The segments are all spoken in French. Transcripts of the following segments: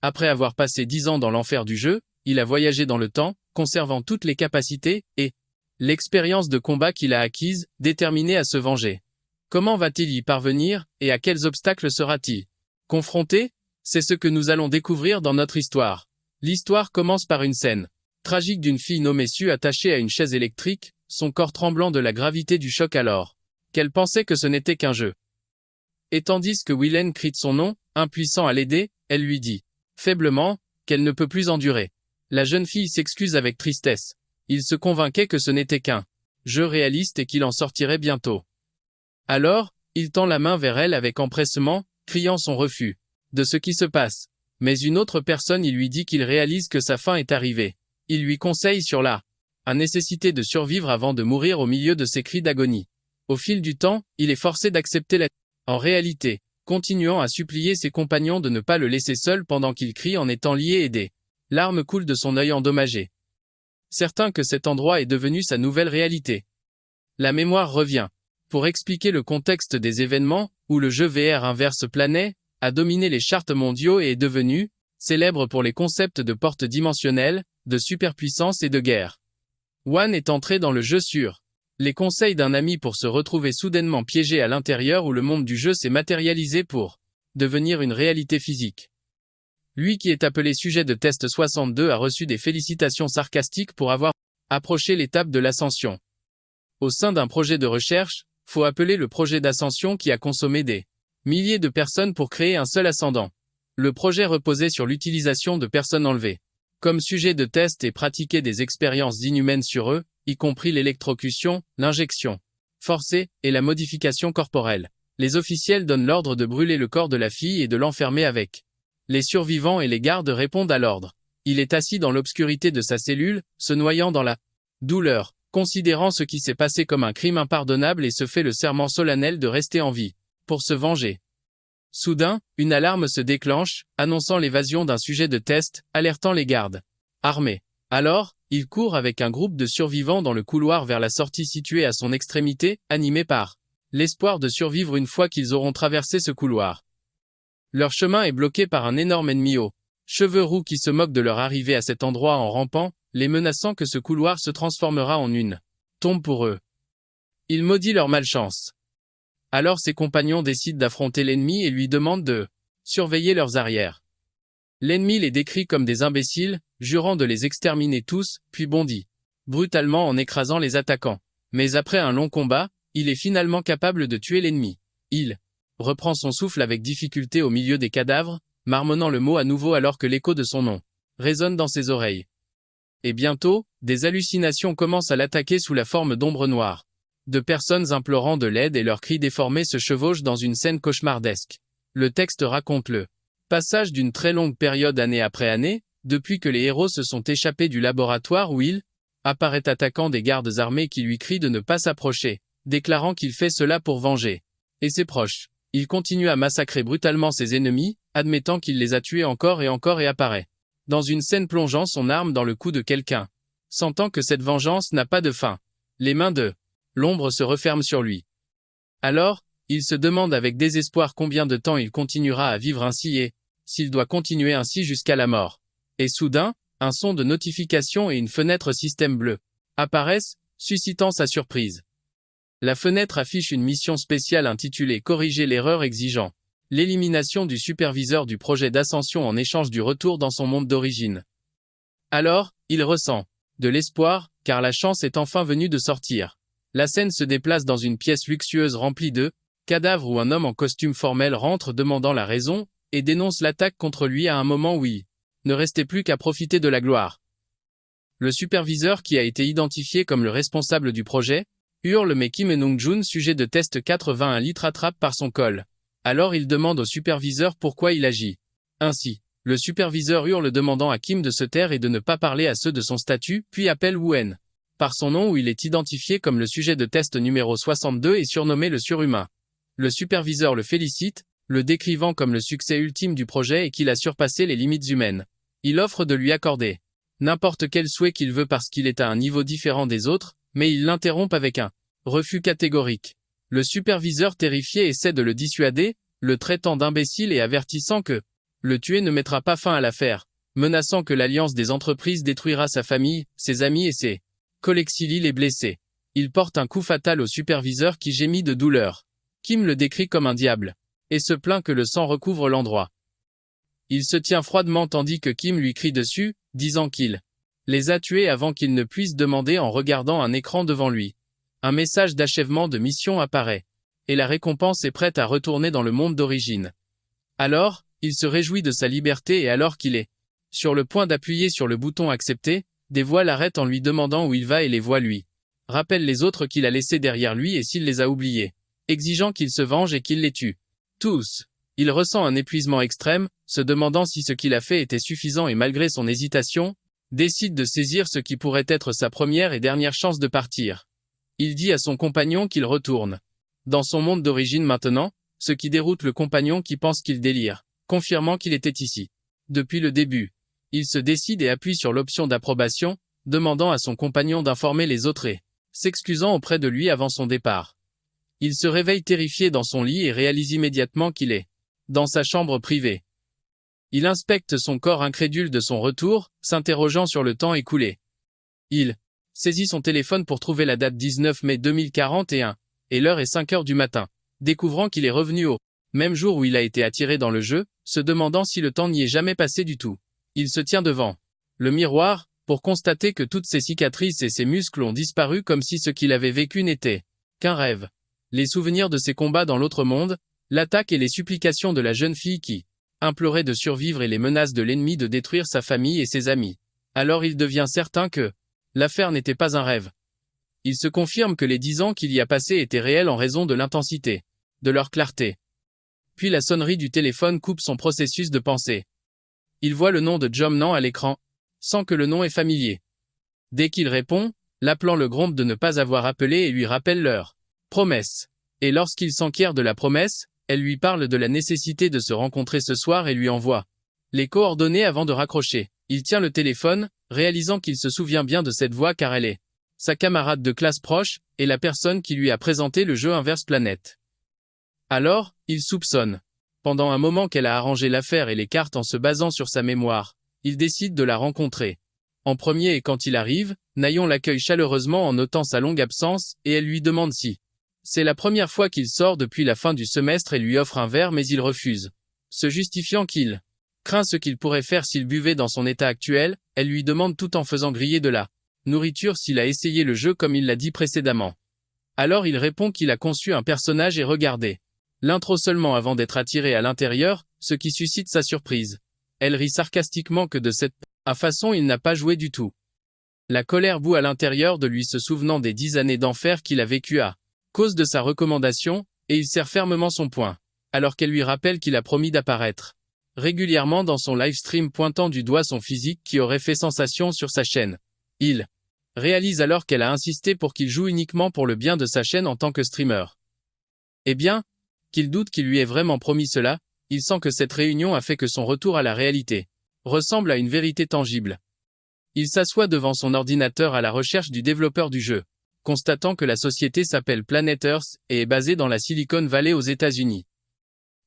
Après avoir passé 10 ans dans l'enfer du jeu, il a voyagé dans le temps, conservant toutes les capacités et l'expérience de combat qu'il a acquise, déterminé à se venger. Comment va-t-il y parvenir, et à quels obstacles sera-t-il confronté? C'est ce que nous allons découvrir dans notre histoire. L'histoire commence par une scène tragique d'une fille nommée Sue attachée à une chaise électrique, son corps tremblant de la gravité du choc alors qu'elle pensait que ce n'était qu'un jeu. Et tandis que Willen crie de son nom, impuissant à l'aider, elle lui dit, faiblement, qu'elle ne peut plus endurer. La jeune fille s'excuse avec tristesse. Il se convainquait que ce n'était qu'un jeu réaliste et qu'il en sortirait bientôt. Alors, il tend la main vers elle avec empressement, criant son refus de ce qui se passe. Mais une autre personne il lui dit qu'il réalise que sa fin est arrivée. Il lui conseille sur la nécessité de survivre avant de mourir au milieu de ses cris d'agonie. Au fil du temps, il est forcé d'accepter en réalité, continuant à supplier ses compagnons de ne pas le laisser seul pendant qu'il crie en étant lié et des larmes coulent de son œil endommagé. Certain que cet endroit est devenu sa nouvelle réalité. La mémoire revient. Pour expliquer le contexte des événements, où le jeu VR inverse planait, a dominé les charts mondiaux et est devenu célèbre pour les concepts de portes dimensionnelles, de superpuissance et de guerre. Wan est entré dans le jeu sur les conseils d'un ami pour se retrouver soudainement piégé à l'intérieur où le monde du jeu s'est matérialisé pour devenir une réalité physique. Lui qui est appelé sujet de test 62 a reçu des félicitations sarcastiques pour avoir approché l'étape de l'ascension. Au sein d'un projet de recherche, faut appeler le projet d'ascension qui a consommé des milliers de personnes pour créer un seul ascendant. Le projet reposait sur l'utilisation de personnes enlevées comme sujet de test et pratiquer des expériences inhumaines sur eux, y compris l'électrocution, l'injection forcée et la modification corporelle. Les officiels donnent l'ordre de brûler le corps de la fille et de l'enfermer avec. Les survivants et les gardes répondent à l'ordre. Il est assis dans l'obscurité de sa cellule, se noyant dans la douleur, considérant ce qui s'est passé comme un crime impardonnable et se fait le serment solennel de rester en vie, pour se venger. Soudain, une alarme se déclenche, annonçant l'évasion d'un sujet de test, alertant les gardes armés. Alors, il court avec un groupe de survivants dans le couloir vers la sortie située à son extrémité, animé par l'espoir de survivre une fois qu'ils auront traversé ce couloir. Leur chemin est bloqué par un énorme ennemi aux cheveux roux qui se moque de leur arrivée à cet endroit en rampant, les menaçant que ce couloir se transformera en une tombe pour eux. Il maudit leur malchance. Alors ses compagnons décident d'affronter l'ennemi et lui demandent de surveiller leurs arrières. L'ennemi les décrit comme des imbéciles, jurant de les exterminer tous, puis bondit brutalement en écrasant les attaquants. Mais après un long combat, il est finalement capable de tuer l'ennemi. Il reprend son souffle avec difficulté au milieu des cadavres, marmonnant le mot à nouveau alors que l'écho de son nom résonne dans ses oreilles. Et bientôt, des hallucinations commencent à l'attaquer sous la forme d'ombres noires. De personnes implorant de l'aide et leurs cris déformés se chevauchent dans une scène cauchemardesque. Le texte raconte le passage d'une très longue période année après année, depuis que les héros se sont échappés du laboratoire où il apparaît attaquant des gardes armés qui lui crient de ne pas s'approcher, déclarant qu'il fait cela pour venger et ses proches. Il continue à massacrer brutalement ses ennemis, admettant qu'il les a tués encore et apparaît dans une scène plongeant son arme dans le cou de quelqu'un. Sentant que cette vengeance n'a pas de fin, les mains de l'ombre se referment sur lui. Alors, il se demande avec désespoir combien de temps il continuera à vivre ainsi et s'il doit continuer ainsi jusqu'à la mort. Et soudain, un son de notification et une fenêtre système bleu apparaissent, suscitant sa surprise. La fenêtre affiche une mission spéciale intitulée « Corriger l'erreur » exigeant l'élimination du superviseur du projet d'ascension en échange du retour dans son monde d'origine. Alors, il ressent de l'espoir, car la chance est enfin venue de sortir. La scène se déplace dans une pièce luxueuse remplie de cadavres où un homme en costume formel rentre demandant la raison, et dénonce l'attaque contre lui à un moment où il ne restait plus qu'à profiter de la gloire. Le superviseur qui a été identifié comme le responsable du projet, hurle mais Kim Eung-jun sujet de test 81 litres attrape par son col. Alors il demande au superviseur pourquoi il agit ainsi. Le superviseur hurle demandant à Kim de se taire et de ne pas parler à ceux de son statut, puis appelle Wen par son nom où il est identifié comme le sujet de test numéro 62 et surnommé le surhumain. Le superviseur le félicite, le décrivant comme le succès ultime du projet et qu'il a surpassé les limites humaines. Il offre de lui accorder n'importe quel souhait qu'il veut parce qu'il est à un niveau différent des autres, mais il l'interrompt avec un refus catégorique. Le superviseur terrifié essaie de le dissuader, le traitant d'imbécile et avertissant que Le tuer ne mettra pas fin à l'affaire, menaçant que l'alliance des entreprises détruira sa famille, ses amis et ses collègues. Cyril est blessé. Il porte un coup fatal au superviseur qui gémit de douleur. Kim le décrit comme un diable, et se plaint que le sang recouvre l'endroit. Il se tient froidement tandis que Kim lui crie dessus, disant qu'il les a tués avant qu'il ne puisse demander en regardant un écran devant lui. Un message d'achèvement de mission apparaît, et la récompense est prête à retourner dans le monde d'origine. Alors, il se réjouit de sa liberté et alors qu'il est sur le point d'appuyer sur le bouton accepter, des voix l'arrêtent en lui demandant où il va et les voix lui rappellent les autres qu'il a laissés derrière lui et s'il les a oubliés, exigeant qu'il se venge et qu'il les tue. Tous. Il ressent un épuisement extrême, se demandant si ce qu'il a fait était suffisant et malgré son hésitation, décide de saisir ce qui pourrait être sa première et dernière chance de partir. Il dit à son compagnon qu'il retourne dans son monde d'origine maintenant, ce qui déroute le compagnon qui pense qu'il délire, confirmant qu'il était ici depuis le début. Il se décide et appuie sur l'option d'approbation, demandant à son compagnon d'informer les autres et s'excusant auprès de lui avant son départ. Il se réveille terrifié dans son lit et réalise immédiatement qu'il est dans sa chambre privée. Il inspecte son corps incrédule de son retour, s'interrogeant sur le temps écoulé. Il saisit son téléphone pour trouver la date 19 mai 2041, et l'heure est 5 heures du matin, découvrant qu'il est revenu au même jour où il a été attiré dans le jeu, se demandant si le temps n'y est jamais passé du tout. Il se tient devant le miroir, pour constater que toutes ses cicatrices et ses muscles ont disparu comme si ce qu'il avait vécu n'était qu'un rêve. Les souvenirs de ses combats dans l'autre monde, l'attaque et les supplications de la jeune fille qui implorait de survivre et les menaces de l'ennemi de détruire sa famille et ses amis. Alors il devient certain que l'affaire n'était pas un rêve. Il se confirme que les 10 ans qu'il y a passés étaient réels en raison de l'intensité de leur clarté. Puis la sonnerie du téléphone coupe son processus de pensée. Il voit le nom de Jomnan à l'écran, sans que le nom est familier. Dès qu'il répond, l'appelant le gronde de ne pas avoir appelé et lui rappelle leur promesse. Et lorsqu'il s'enquiert de la promesse, elle lui parle de la nécessité de se rencontrer ce soir et lui envoie les coordonnées avant de raccrocher. Il tient le téléphone, réalisant qu'il se souvient bien de cette voix car elle est sa camarade de classe proche, et la personne qui lui a présenté le jeu Inverse Planet. Alors, il soupçonne. Pendant un moment qu'elle a arrangé l'affaire et les cartes en se basant sur sa mémoire, il décide de la rencontrer. En premier et quand il arrive, Nayon l'accueille chaleureusement en notant sa longue absence, et elle lui demande si c'est la première fois qu'il sort depuis la fin du semestre et lui offre un verre mais il refuse. Se justifiant qu'il craint ce qu'il pourrait faire s'il buvait dans son état actuel, elle lui demande tout en faisant griller de la nourriture s'il a essayé le jeu comme il l'a dit précédemment. Alors il répond qu'il a conçu un personnage et regardé l'intro seulement avant d'être attiré à l'intérieur, ce qui suscite sa surprise. Elle rit sarcastiquement que de cette façon il n'a pas joué du tout. La colère bout à l'intérieur de lui se souvenant des 10 années d'enfer qu'il a vécu à cause de sa recommandation, et il serre fermement son poing, alors qu'elle lui rappelle qu'il a promis d'apparaître régulièrement dans son live stream pointant du doigt son physique qui aurait fait sensation sur sa chaîne. Il réalise alors qu'elle a insisté pour qu'il joue uniquement pour le bien de sa chaîne en tant que streamer. Eh bien, qu'il doute qu'il lui ait vraiment promis cela, il sent que cette réunion a fait que son retour à la réalité ressemble à une vérité tangible. Il s'assoit devant son ordinateur à la recherche du développeur du jeu, constatant que la société s'appelle Planet Earth et est basée dans la Silicon Valley aux États-Unis.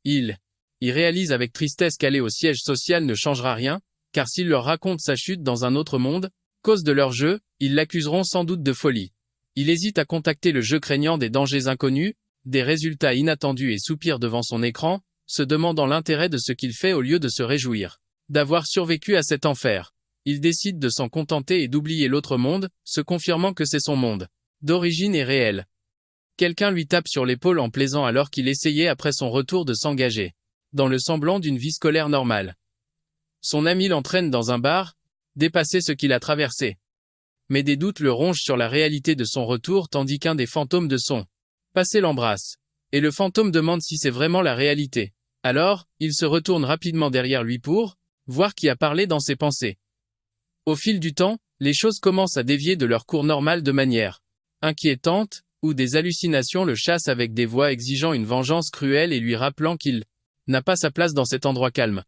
Il réalise avec tristesse qu'aller au siège social ne changera rien, car s'il leur raconte sa chute dans un autre monde, cause de leur jeu, ils l'accuseront sans doute de folie. Il hésite à contacter le jeu craignant des dangers inconnus, des résultats inattendus et soupire devant son écran, se demandant l'intérêt de ce qu'il fait au lieu de se réjouir d'avoir survécu à cet enfer. Il décide de s'en contenter et d'oublier l'autre monde, se confirmant que c'est son monde d'origine et réel. Quelqu'un lui tape sur l'épaule en plaisant alors qu'il essayait après son retour de s'engager dans le semblant d'une vie scolaire normale. Son ami l'entraîne dans un bar, dépasser ce qu'il a traversé. Mais des doutes le rongent sur la réalité de son retour tandis qu'un des fantômes de son passé l'embrasse. Et le fantôme demande si c'est vraiment la réalité. Alors, il se retourne rapidement derrière lui pour voir qui a parlé dans ses pensées. Au fil du temps, les choses commencent à dévier de leur cours normal de manière inquiétante, où des hallucinations le chassent avec des voix exigeant une vengeance cruelle et lui rappelant qu'il n'a pas sa place dans cet endroit calme.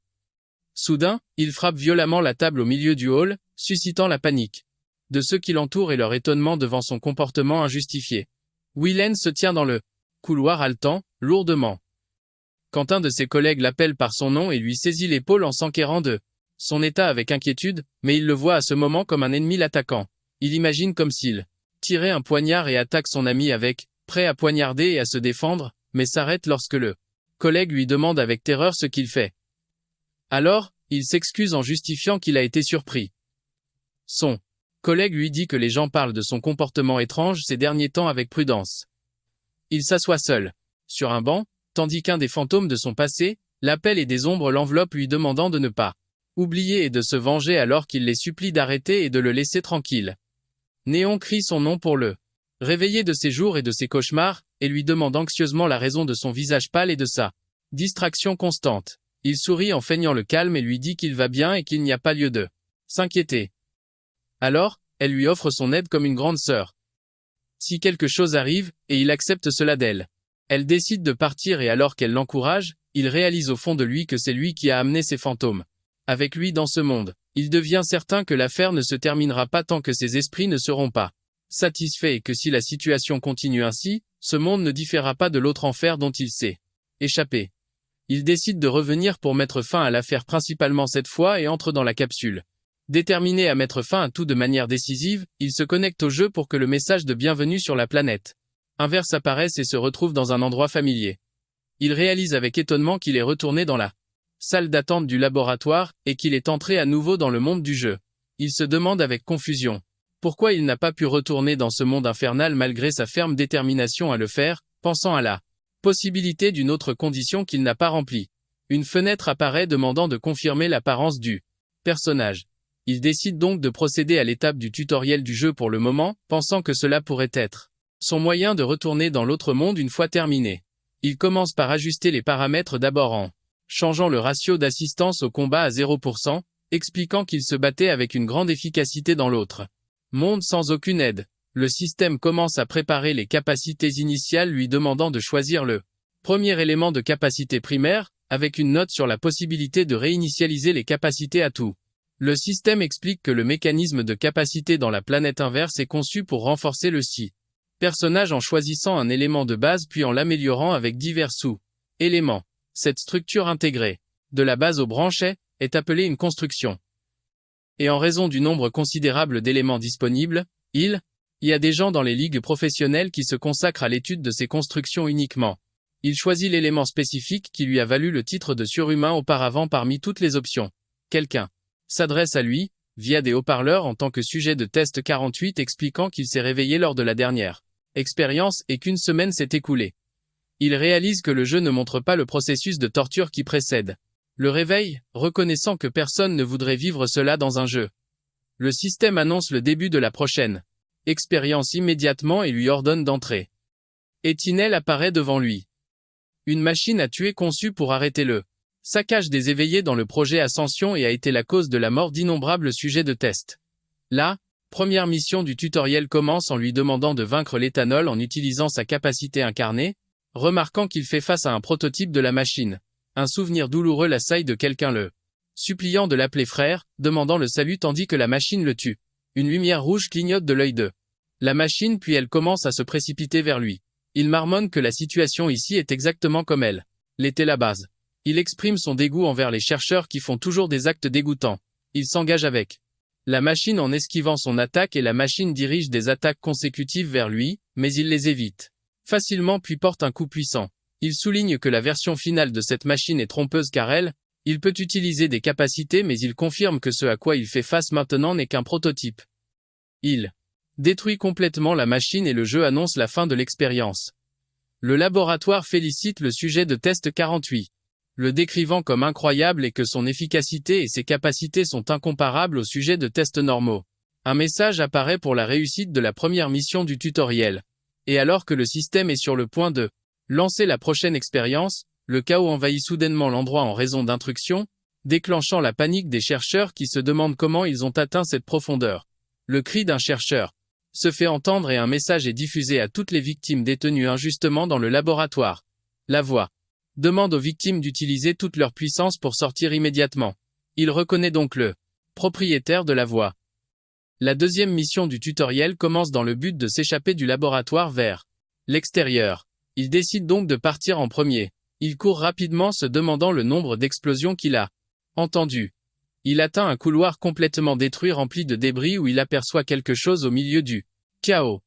Soudain, il frappe violemment la table au milieu du hall, suscitant la panique de ceux qui l'entourent et leur étonnement devant son comportement injustifié. Willen se tient dans le couloir haletant, lourdement quand un de ses collègues l'appelle par son nom et lui saisit l'épaule en s'enquérant de son état avec inquiétude, mais il le voit à ce moment comme un ennemi l'attaquant. Il imagine comme s'il tirait un poignard et attaque son ami avec, prêt à poignarder et à se défendre, mais s'arrête lorsque le collègue lui demande avec terreur ce qu'il fait. Alors, il s'excuse en justifiant qu'il a été surpris. Son collègue lui dit que les gens parlent de son comportement étrange ces derniers temps avec prudence. Il s'assoit seul, sur un banc, tandis qu'un des fantômes de son passé, l'appelle et des ombres l'enveloppent lui demandant de ne pas oublier et de se venger alors qu'il les supplie d'arrêter et de le laisser tranquille. Néon crie son nom pour le réveiller de ses jours et de ses cauchemars, et lui demande anxieusement la raison de son visage pâle et de sa distraction constante. Il sourit en feignant le calme et lui dit qu'il va bien et qu'il n'y a pas lieu de s'inquiéter. Alors, elle lui offre son aide comme une grande sœur. Si quelque chose arrive, et il accepte cela d'elle. Elle décide de partir et alors qu'elle l'encourage, il réalise au fond de lui que c'est lui qui a amené ces fantômes avec lui dans ce monde. Il devient certain que l'affaire ne se terminera pas tant que ses esprits ne seront pas satisfaits et que si la situation continue ainsi, ce monde ne différera pas de l'autre enfer dont il s'est échappé. Il décide de revenir pour mettre fin à l'affaire principalement cette fois et entre dans la capsule. Déterminé à mettre fin à tout de manière décisive, il se connecte au jeu pour que le message de bienvenue sur la planète inverse apparaisse et se retrouve dans un endroit familier. Il réalise avec étonnement qu'il est retourné dans la salle d'attente du laboratoire et qu'il est entré à nouveau dans le monde du jeu. Il se demande avec confusion pourquoi il n'a pas pu retourner dans ce monde infernal malgré sa ferme détermination à le faire, pensant à la possibilité d'une autre condition qu'il n'a pas remplie. Une fenêtre apparaît demandant de confirmer l'apparence du personnage. Il décide donc de procéder à l'étape du tutoriel du jeu pour le moment, pensant que cela pourrait être son moyen de retourner dans l'autre monde une fois terminé. Il commence par ajuster les paramètres d'abord en changeant le ratio d'assistance au combat à 0%, expliquant qu'il se battait avec une grande efficacité dans l'autre monde sans aucune aide. Le système commence à préparer les capacités initiales lui demandant de choisir le premier élément de capacité primaire, avec une note sur la possibilité de réinitialiser les capacités à tout. Le système explique que le mécanisme de capacité dans la planète inverse est conçu pour renforcer le personnage en choisissant un élément de base puis en l'améliorant avec divers sous-éléments. Cette structure intégrée, de la base au branchet, est appelée une construction. Et en raison du nombre considérable d'éléments disponibles, il y a des gens dans les ligues professionnelles qui se consacrent à l'étude de ces constructions uniquement. Il choisit l'élément spécifique qui lui a valu le titre de surhumain auparavant parmi toutes les options. Quelqu'un s'adresse à lui, via des haut-parleurs en tant que sujet de test 48 expliquant qu'il s'est réveillé lors de la dernière expérience et qu'une semaine s'est écoulée. Il réalise que le jeu ne montre pas le processus de torture qui précède le réveil, reconnaissant que personne ne voudrait vivre cela dans un jeu. Le système annonce le début de la prochaine expérience immédiatement et lui ordonne d'entrer. Etinel apparaît devant lui. Une machine à tuer conçue pour arrêter le saccage des éveillés dans le projet Ascension et a été la cause de la mort d'innombrables sujets de test. La première mission du tutoriel commence en lui demandant de vaincre l'éthanol en utilisant sa capacité incarnée, remarquant qu'il fait face à un prototype de la machine. Un souvenir douloureux l'assaille de quelqu'un le suppliant de l'appeler frère, demandant le salut tandis que la machine le tue. Une lumière rouge clignote de l'œil de la machine puis elle commence à se précipiter vers lui. Il marmonne que la situation ici est exactement comme elle l'était la base. Il exprime son dégoût envers les chercheurs qui font toujours des actes dégoûtants. Il s'engage avec la machine en esquivant son attaque et la machine dirige des attaques consécutives vers lui, mais il les évite facilement puis porte un coup puissant. Il souligne que la version finale de cette machine est trompeuse car il peut utiliser des capacités mais il confirme que ce à quoi il fait face maintenant n'est qu'un prototype. Il détruit complètement la machine et le jeu annonce la fin de l'expérience. Le laboratoire félicite le sujet de test 48. Le décrivant comme incroyable et que son efficacité et ses capacités sont incomparables au sujet de tests normaux. Un message apparaît pour la réussite de la première mission du tutoriel. Et alors que le système est sur le point de lancer la prochaine expérience, le chaos envahit soudainement l'endroit en raison d'intrusions, déclenchant la panique des chercheurs qui se demandent comment ils ont atteint cette profondeur. Le cri d'un chercheur se fait entendre et un message est diffusé à toutes les victimes détenues injustement dans le laboratoire. La voix demande aux victimes d'utiliser toute leur puissance pour sortir immédiatement. Il reconnaît donc le propriétaire de la voix. La deuxième mission du tutoriel commence dans le but de s'échapper du laboratoire vers l'extérieur. Il décide donc de partir en premier. Il court rapidement se demandant le nombre d'explosions qu'il a entendues. Il atteint un couloir complètement détruit rempli de débris où il aperçoit quelque chose au milieu du chaos.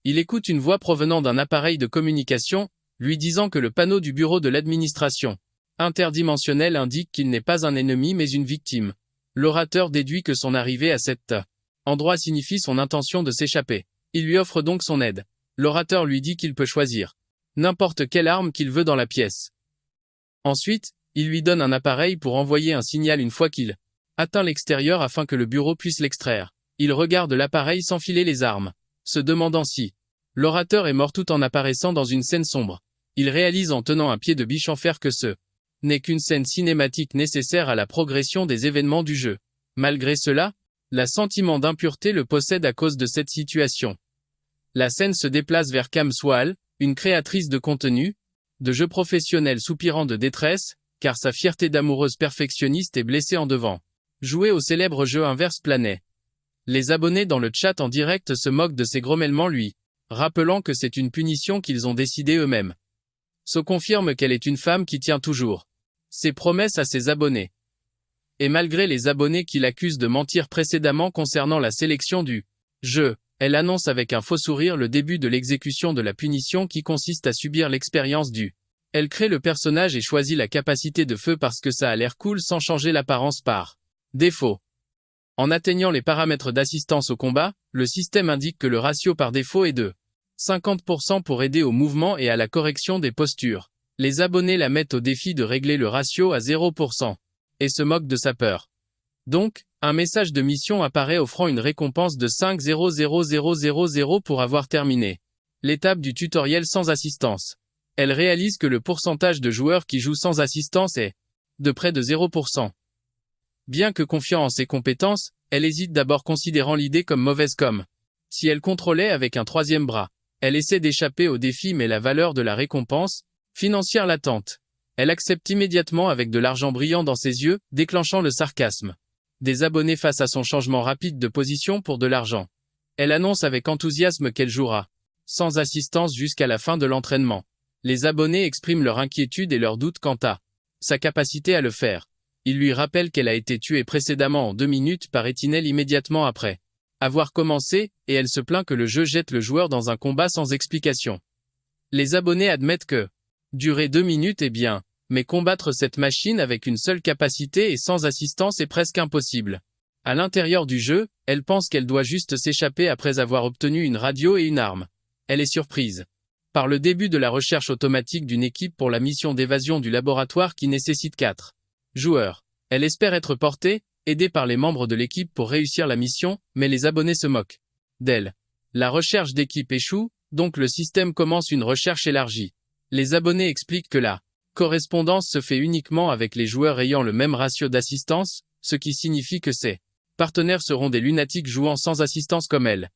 Il écoute une voix provenant d'un appareil de communication, lui disant que le panneau du bureau de l'administration interdimensionnelle indique qu'il n'est pas un ennemi mais une victime. L'orateur déduit que son arrivée à cet endroit signifie son intention de s'échapper. Il lui offre donc son aide. L'orateur lui dit qu'il peut choisir n'importe quelle arme qu'il veut dans la pièce. Ensuite, il lui donne un appareil pour envoyer un signal une fois qu'il atteint l'extérieur afin que le bureau puisse l'extraire. Il regarde l'appareil s'enfiler les armes, se demandant si l'orateur est mort tout en apparaissant dans une scène sombre. Il réalise en tenant un pied de biche en fer que ce n'est qu'une scène cinématique nécessaire à la progression des événements du jeu. Malgré cela, le sentiment d'impureté le possède à cause de cette situation. La scène se déplace vers Cam Swale, une créatrice de contenu, de jeux professionnels soupirant de détresse, car sa fierté d'amoureuse perfectionniste est blessée en devant jouer au célèbre jeu Inverse Planet. Les abonnés dans le chat en direct se moquent de ses grommellements lui, rappelant que c'est une punition qu'ils ont décidée eux-mêmes. So confirme qu'elle est une femme qui tient toujours ses promesses à ses abonnés. Et malgré les abonnés qui l'accusent de mentir précédemment concernant la sélection du jeu, elle annonce avec un faux sourire le début de l'exécution de la punition qui consiste à subir l'expérience du. Elle crée le personnage et choisit la capacité de feu parce que ça a l'air cool sans changer l'apparence par défaut. En atteignant les paramètres d'assistance au combat, le système indique que le ratio par défaut est de 50% pour aider au mouvement et à la correction des postures. Les abonnés la mettent au défi de régler le ratio à 0% et se moquent de sa peur. Donc, un message de mission apparaît offrant une récompense de 5,00000 pour avoir terminé l'étape du tutoriel sans assistance. Elle réalise que le pourcentage de joueurs qui jouent sans assistance est de près de 0%. Bien que confiant en ses compétences, elle hésite d'abord considérant l'idée comme mauvaise com. Si elle contrôlait avec un troisième bras, elle essaie d'échapper au défi mais la valeur de la récompense financière l'attente. Elle accepte immédiatement avec de l'argent brillant dans ses yeux, déclenchant le sarcasme des abonnés face à son changement rapide de position pour de l'argent. Elle annonce avec enthousiasme qu'elle jouera sans assistance jusqu'à la fin de l'entraînement. Les abonnés expriment leur inquiétude et leurs doutes quant à sa capacité à le faire. Ils lui rappellent qu'elle a été tuée précédemment en 2 minutes par Etinel immédiatement après avoir commencé, et elle se plaint que le jeu jette le joueur dans un combat sans explication. Les abonnés admettent que durer 2 minutes est bien, mais combattre cette machine avec une seule capacité et sans assistance est presque impossible. À l'intérieur du jeu, elle pense qu'elle doit juste s'échapper après avoir obtenu une radio et une arme. Elle est surprise par le début de la recherche automatique d'une équipe pour la mission d'évasion du laboratoire qui nécessite 4 joueurs. Elle espère être portée, aidée par les membres de l'équipe pour réussir la mission, mais les abonnés se moquent d'elle. La recherche d'équipe échoue, donc le système commence une recherche élargie. Les abonnés expliquent que la correspondance se fait uniquement avec les joueurs ayant le même ratio d'assistance, ce qui signifie que ses partenaires seront des lunatiques jouant sans assistance comme elle.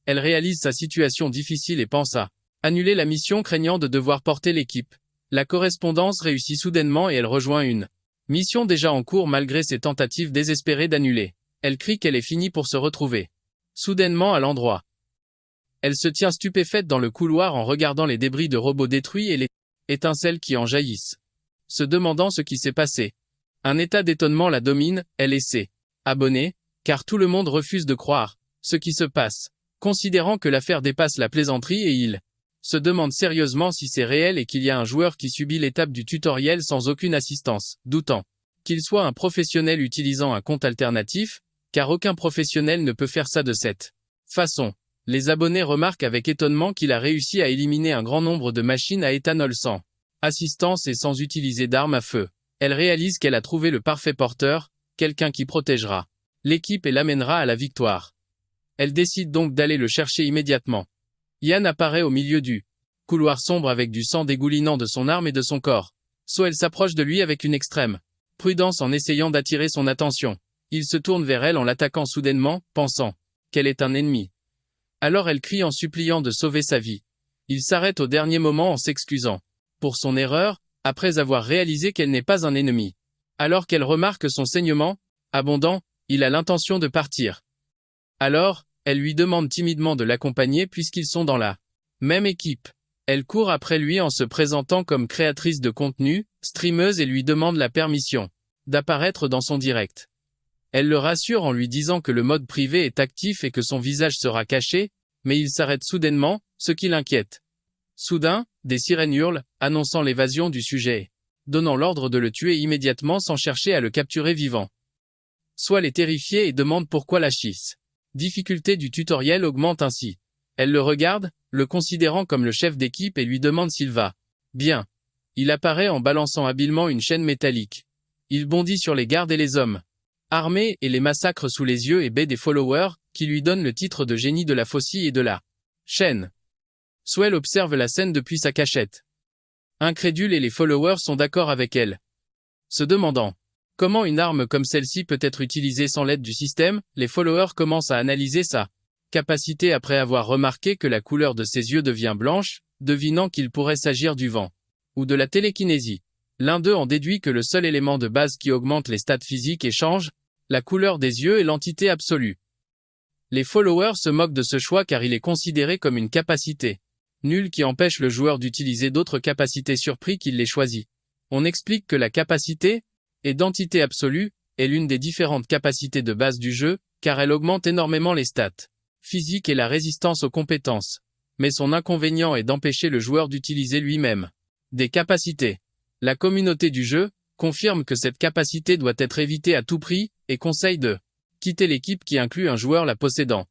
Elle réalise sa situation difficile et pense à annuler la mission craignant de devoir porter l'équipe. La correspondance réussit soudainement et elle rejoint une mission déjà en cours malgré ses tentatives désespérées d'annuler. Elle crie qu'elle est finie pour se retrouver soudainement à l'endroit. Elle se tient stupéfaite dans le couloir en regardant les débris de robots détruits et les étincelles qui en jaillissent, se demandant ce qui s'est passé. Un état d'étonnement la domine, elle et ses abonnés, car tout le monde refuse de croire ce qui se passe, considérant que l'affaire dépasse la plaisanterie et il se demande sérieusement si c'est réel et qu'il y a un joueur qui subit l'étape du tutoriel sans aucune assistance, doutant qu'il soit un professionnel utilisant un compte alternatif, car aucun professionnel ne peut faire ça de cette façon. Les abonnés remarquent avec étonnement qu'il a réussi à éliminer un grand nombre de machines à éthanol sans assistance et sans utiliser d'armes à feu. Elle réalise qu'elle a trouvé le parfait porteur, quelqu'un qui protégera l'équipe et l'amènera à la victoire. Elle décide donc d'aller le chercher immédiatement. Yann apparaît au milieu du couloir sombre avec du sang dégoulinant de son arme et de son corps. So elle s'approche de lui avec une extrême prudence en essayant d'attirer son attention. Il se tourne vers elle en l'attaquant soudainement, pensant qu'elle est un ennemi. Alors elle crie en suppliant de sauver sa vie. Il s'arrête au dernier moment en s'excusant pour son erreur, après avoir réalisé qu'elle n'est pas un ennemi. Alors qu'elle remarque son saignement abondant, il a l'intention de partir. Alors, elle lui demande timidement de l'accompagner puisqu'ils sont dans la même équipe. Elle court après lui en se présentant comme créatrice de contenu, streameuse et lui demande la permission d'apparaître dans son direct. Elle le rassure en lui disant que le mode privé est actif et que son visage sera caché, mais il s'arrête soudainement, ce qui l'inquiète. Soudain, des sirènes hurlent, annonçant l'évasion du sujet, donnant l'ordre de le tuer immédiatement sans chercher à le capturer vivant. Soit est terrifiée et demande pourquoi la chisse. Difficulté du tutoriel augmente ainsi. Elle le regarde, le considérant comme le chef d'équipe et lui demande s'il va bien. Il apparaît en balançant habilement une chaîne métallique. Il bondit sur les gardes et les hommes armés et les massacre sous les yeux et baies des followers, qui lui donnent le titre de génie de la faucille et de la chaîne. Swell observe la scène depuis sa cachette. Incrédule et les followers sont d'accord avec elle. Se demandant comment une arme comme celle-ci peut être utilisée sans l'aide du système, les followers commencent à analyser sa capacité après avoir remarqué que la couleur de ses yeux devient blanche, devinant qu'il pourrait s'agir du vent ou de la télékinésie. L'un d'eux en déduit que le seul élément de base qui augmente les stats physiques et change la couleur des yeux est l'entité absolue. Les followers se moquent de ce choix car il est considéré comme une capacité nulle qui empêche le joueur d'utiliser d'autres capacités surpris qu'il les choisit. On explique que la capacité et d'entité absolue est l'une des différentes capacités de base du jeu, car elle augmente énormément les stats physiques et la résistance aux compétences. Mais son inconvénient est d'empêcher le joueur d'utiliser lui-même des capacités. La communauté du jeu confirme que cette capacité doit être évitée à tout prix et conseille de quitter l'équipe qui inclut un joueur la possédant.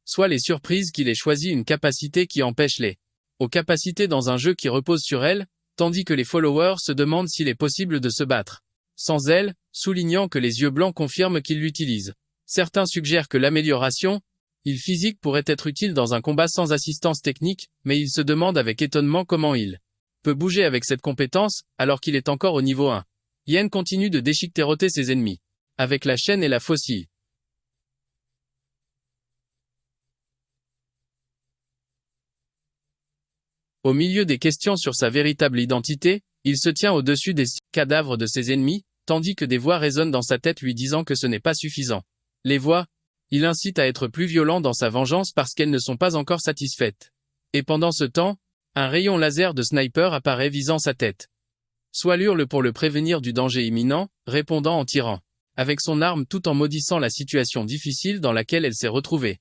Soit les surprises qu'il ait choisi une capacité qui empêche les aux capacités dans un jeu qui repose sur elle, tandis que les followers se demandent s'il est possible de se battre sans elle, soulignant que les yeux blancs confirment qu'ils l'utilisent. Certains suggèrent que l'amélioration physique pourrait être utile dans un combat sans assistance technique, mais ils se demandent avec étonnement comment il peut bouger avec cette compétence, alors qu'il est encore au niveau 1. Yen continue de déchiqueter ses ennemis avec la chaîne et la faucille. Au milieu des questions sur sa véritable identité, il se tient au-dessus des cadavres de ses ennemis, tandis que des voix résonnent dans sa tête lui disant que ce n'est pas suffisant. Les voix, il incite à être plus violent dans sa vengeance parce qu'elles ne sont pas encore satisfaites. Et pendant ce temps, un rayon laser de sniper apparaît visant sa tête. Swell hurle pour le prévenir du danger imminent, répondant en tirant avec son arme tout en maudissant la situation difficile dans laquelle elle s'est retrouvée.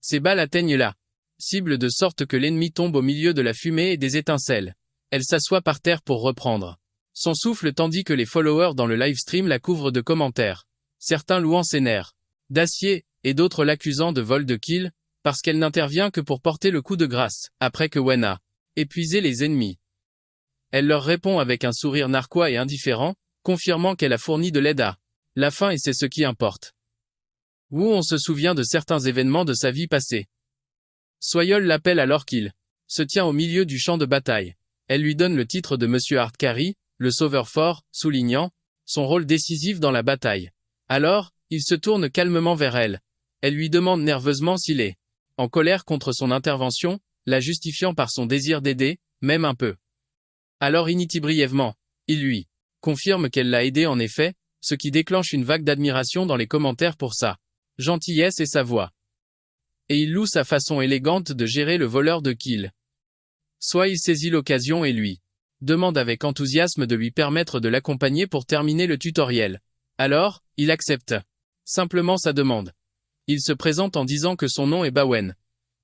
Ses balles atteignent la cible de sorte que l'ennemi tombe au milieu de la fumée et des étincelles. Elle s'assoit par terre pour reprendre son souffle tandis que les followers dans le livestream la couvrent de commentaires. Certains louant ses nerfs d'acier, et d'autres l'accusant de vol de kill, parce qu'elle n'intervient que pour porter le coup de grâce, après que Wen a épuisé les ennemis. Elle leur répond avec un sourire narquois et indifférent, confirmant qu'elle a fourni de l'aide à la fin et c'est ce qui importe. Wu on se souvient de certains événements de sa vie passée. Soyol l'appelle alors qu'il se tient au milieu du champ de bataille. Elle lui donne le titre de Monsieur Hardcarry, le sauveur fort, soulignant son rôle décisif dans la bataille. Alors, il se tourne calmement vers elle. Elle lui demande nerveusement s'il est en colère contre son intervention, la justifiant par son désir d'aider, même un peu. Alors initie brièvement. Il lui confirme qu'elle l'a aidé en effet, ce qui déclenche une vague d'admiration dans les commentaires pour sa gentillesse et sa voix. Et il loue sa façon élégante de gérer le voleur de kill. Soit il saisit l'occasion et lui demande avec enthousiasme de lui permettre de l'accompagner pour terminer le tutoriel. Alors, il accepte simplement sa demande. Il se présente en disant que son nom est Bawen.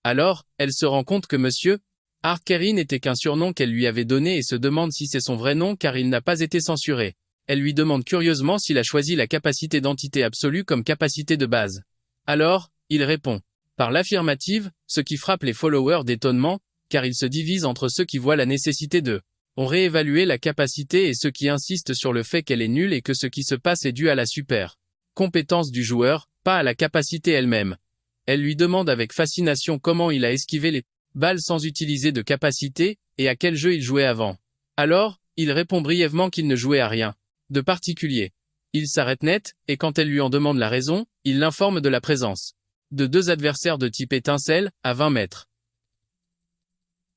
Alors, elle se rend compte que Monsieur Hardcarry n'était qu'un surnom qu'elle lui avait donné et se demande si c'est son vrai nom car il n'a pas été censuré. Elle lui demande curieusement s'il a choisi la capacité d'entité absolue comme capacité de base. Alors, il répond par l'affirmative, ce qui frappe les followers d'étonnement, car il se divise entre ceux qui voient la nécessité de réévaluer la capacité et ceux qui insistent sur le fait qu'elle est nulle et que ce qui se passe est dû à la super compétence du joueur, pas à la capacité elle-même. Elle lui demande avec fascination comment il a esquivé les balles sans utiliser de capacité, et à quel jeu il jouait avant. Alors, il répond brièvement qu'il ne jouait à rien de particulier. Il s'arrête net, et quand elle lui en demande la raison, il l'informe de la présence de 2 adversaires de type étincelle, à 20 mètres.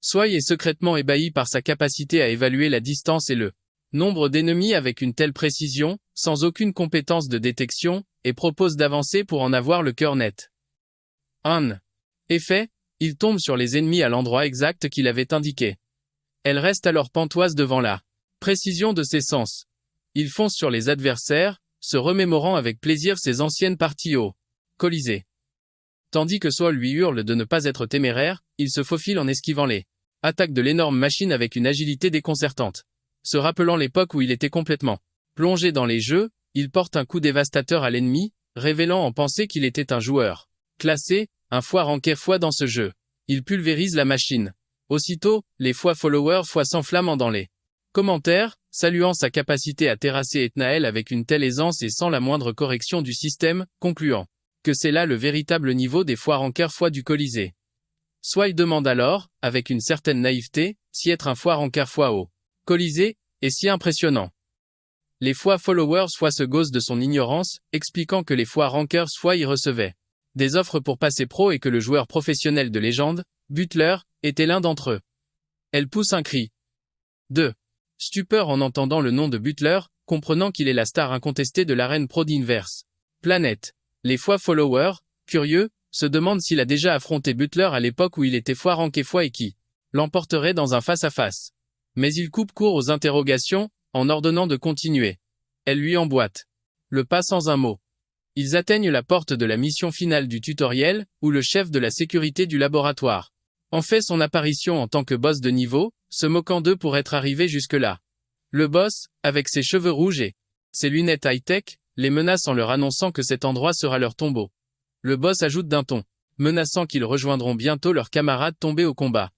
Swell est secrètement ébahi par sa capacité à évaluer la distance et le nombre d'ennemis avec une telle précision, sans aucune compétence de détection, et propose d'avancer pour en avoir le cœur net. En effet, Il tombe sur les ennemis à l'endroit exact qu'il avait indiqué. Elle reste alors pantoise devant la précision de ses sens. Il fonce sur les adversaires, se remémorant avec plaisir ses anciennes parties au Colisée. Tandis que Saul lui hurle de ne pas être téméraire, il se faufile en esquivant les attaques de l'énorme machine avec une agilité déconcertante. Se rappelant l'époque où il était complètement plongé dans les jeux, il porte un coup dévastateur à l'ennemi, révélant en pensée qu'il était un joueur classé, un fois ranké fois dans ce jeu. Il pulvérise la machine. Aussitôt, les followers s'enflamment dans les commentaires, saluant sa capacité à terrasser Ethnaël avec une telle aisance et sans la moindre correction du système, concluant que c'est là le véritable niveau des rankers du Colisée. Swile demande alors, avec une certaine naïveté, si être un ranker au Colisée est si impressionnant. Les followers se gaussent de son ignorance, expliquant que les rankers y recevaient des offres pour passer pro et que le joueur professionnel de légende, Butler, était l'un d'entre eux. Elle pousse un cri de stupeur en entendant le nom de Butler, comprenant qu'il est la star incontestée de l'arène pro d'Inverse Planet. Les followers, curieux, se demandent s'il a déjà affronté Butler à l'époque où il était ranké et qui l'emporterait dans un face-à-face. Mais il coupe court aux interrogations, en ordonnant de continuer. Elle lui emboîte le pas sans un mot. Ils atteignent la porte de la mission finale du tutoriel, où le chef de la sécurité du laboratoire en fait son apparition en tant que boss de niveau, se moquant d'eux pour être arrivé jusque-là. Le boss, avec ses cheveux rouges et ses lunettes high-tech, les menace en leur annonçant que cet endroit sera leur tombeau. Le boss ajoute d'un ton menaçant qu'ils rejoindront bientôt leurs camarades tombés au combat.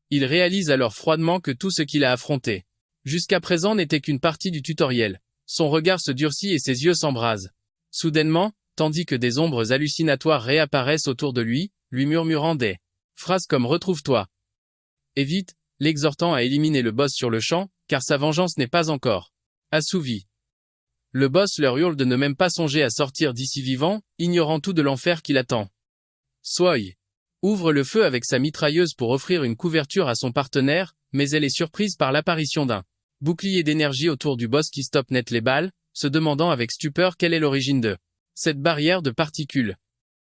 Il réalise alors froidement que tout ce qu'il a affronté jusqu'à présent n'était qu'une partie du tutoriel. Son regard se durcit et ses yeux s'embrasent. Soudainement, tandis que des ombres hallucinatoires réapparaissent autour de lui, lui murmurant des phrases comme « Retrouve-toi » et vite, l'exhortant à éliminer le boss sur le champ, car sa vengeance n'est pas encore assouvie. Le boss leur hurle de ne même pas songer à sortir d'ici vivant, ignorant tout de l'enfer qui l'attend. Swile ouvre le feu avec sa mitrailleuse pour offrir une couverture à son partenaire, mais elle est surprise par l'apparition d'un bouclier d'énergie autour du boss qui stoppe net les balles, se demandant avec stupeur quelle est l'origine de cette barrière de particules.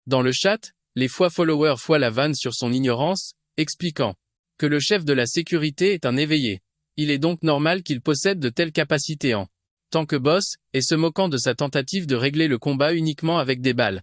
Dans le chat, les followers la vanne sur son ignorance, expliquant que le chef de la sécurité est un éveillé. Il est donc normal qu'il possède de telles capacités en tant que boss, et se moquant de sa tentative de régler le combat uniquement avec des balles.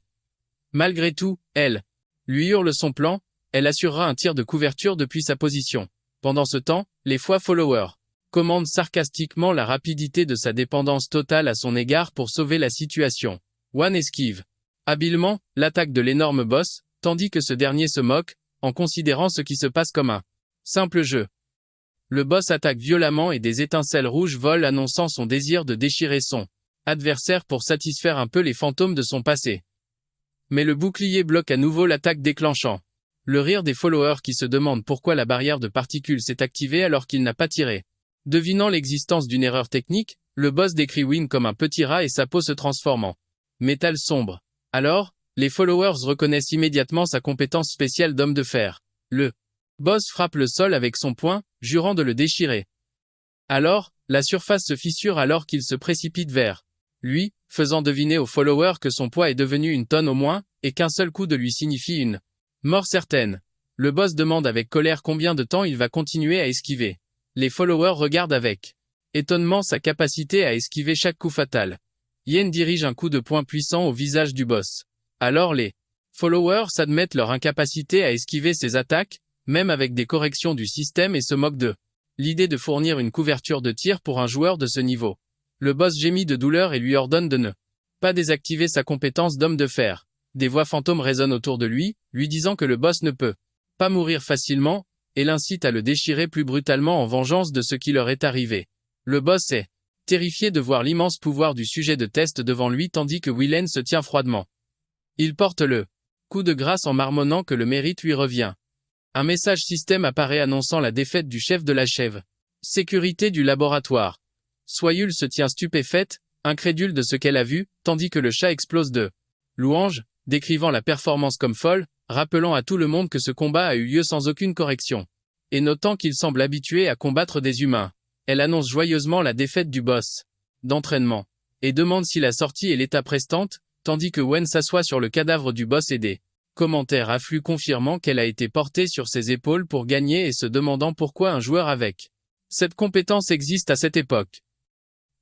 Malgré tout, elle lui hurle son plan, elle assurera un tir de couverture depuis sa position. Pendant ce temps, les followers commandent sarcastiquement la rapidité de sa dépendance totale à son égard pour sauver la situation. One esquive habilement l'attaque de l'énorme boss, tandis que ce dernier se moque, en considérant ce qui se passe comme un simple jeu. Le boss attaque violemment et des étincelles rouges volent annonçant son désir de déchirer son adversaire pour satisfaire un peu les fantômes de son passé. Mais le bouclier bloque à nouveau l'attaque déclenchant le rire des followers qui se demandent pourquoi la barrière de particules s'est activée alors qu'il n'a pas tiré. Devinant l'existence d'une erreur technique, le boss décrit Win comme un petit rat et sa peau se transforme en métal sombre. Alors, les followers reconnaissent immédiatement sa compétence spéciale d'homme de fer. Le boss frappe le sol avec son poing, jurant de le déchirer. Alors, la surface se fissure alors qu'il se précipite vers lui, faisant deviner aux followers que son poids est devenu une tonne au moins, et qu'un seul coup de lui signifie une mort certaine. Le boss demande avec colère combien de temps il va continuer à esquiver. Les followers regardent avec étonnement sa capacité à esquiver chaque coup fatal. Yen dirige un coup de poing puissant au visage du boss. Alors les followers admettent leur incapacité à esquiver ses attaques, même avec des corrections du système et se moquent de l'idée de fournir une couverture de tir pour un joueur de ce niveau. Le boss gémit de douleur et lui ordonne de ne pas désactiver sa compétence d'homme de fer. Des voix fantômes résonnent autour de lui, lui disant que le boss ne peut pas mourir facilement, et l'incite à le déchirer plus brutalement en vengeance de ce qui leur est arrivé. Le boss est terrifié de voir l'immense pouvoir du sujet de test devant lui tandis que Willen se tient froidement. Il porte le coup de grâce en marmonnant que le mérite lui revient. Un message système apparaît annonçant la défaite du chef de la chèvre. Sécurité du laboratoire. Swile se tient stupéfaite, incrédule de ce qu'elle a vu, tandis que le chat explose de louanges, décrivant la performance comme folle, rappelant à tout le monde que ce combat a eu lieu sans aucune correction. Et notant qu'il semble habitué à combattre des humains. Elle annonce joyeusement la défaite du boss d'entraînement, et demande si la sortie est l'étape restante, tandis que Wen s'assoit sur le cadavre du boss et des Commentaires affluent confirmant qu'elle a été portée sur ses épaules pour gagner et se demandant pourquoi un joueur avec cette compétence existe à cette époque.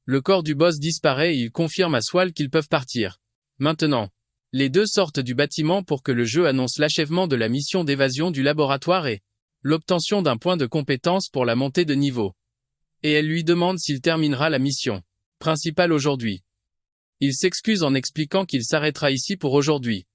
Le corps du boss disparaît et il confirme à Swal qu'ils peuvent partir. Maintenant, les deux sortent du bâtiment pour que le jeu annonce l'achèvement de la mission d'évasion du laboratoire et l'obtention d'un point de compétence pour la montée de niveau. Et elle lui demande s'il terminera la mission principale aujourd'hui. Il s'excuse en expliquant qu'il s'arrêtera ici pour aujourd'hui.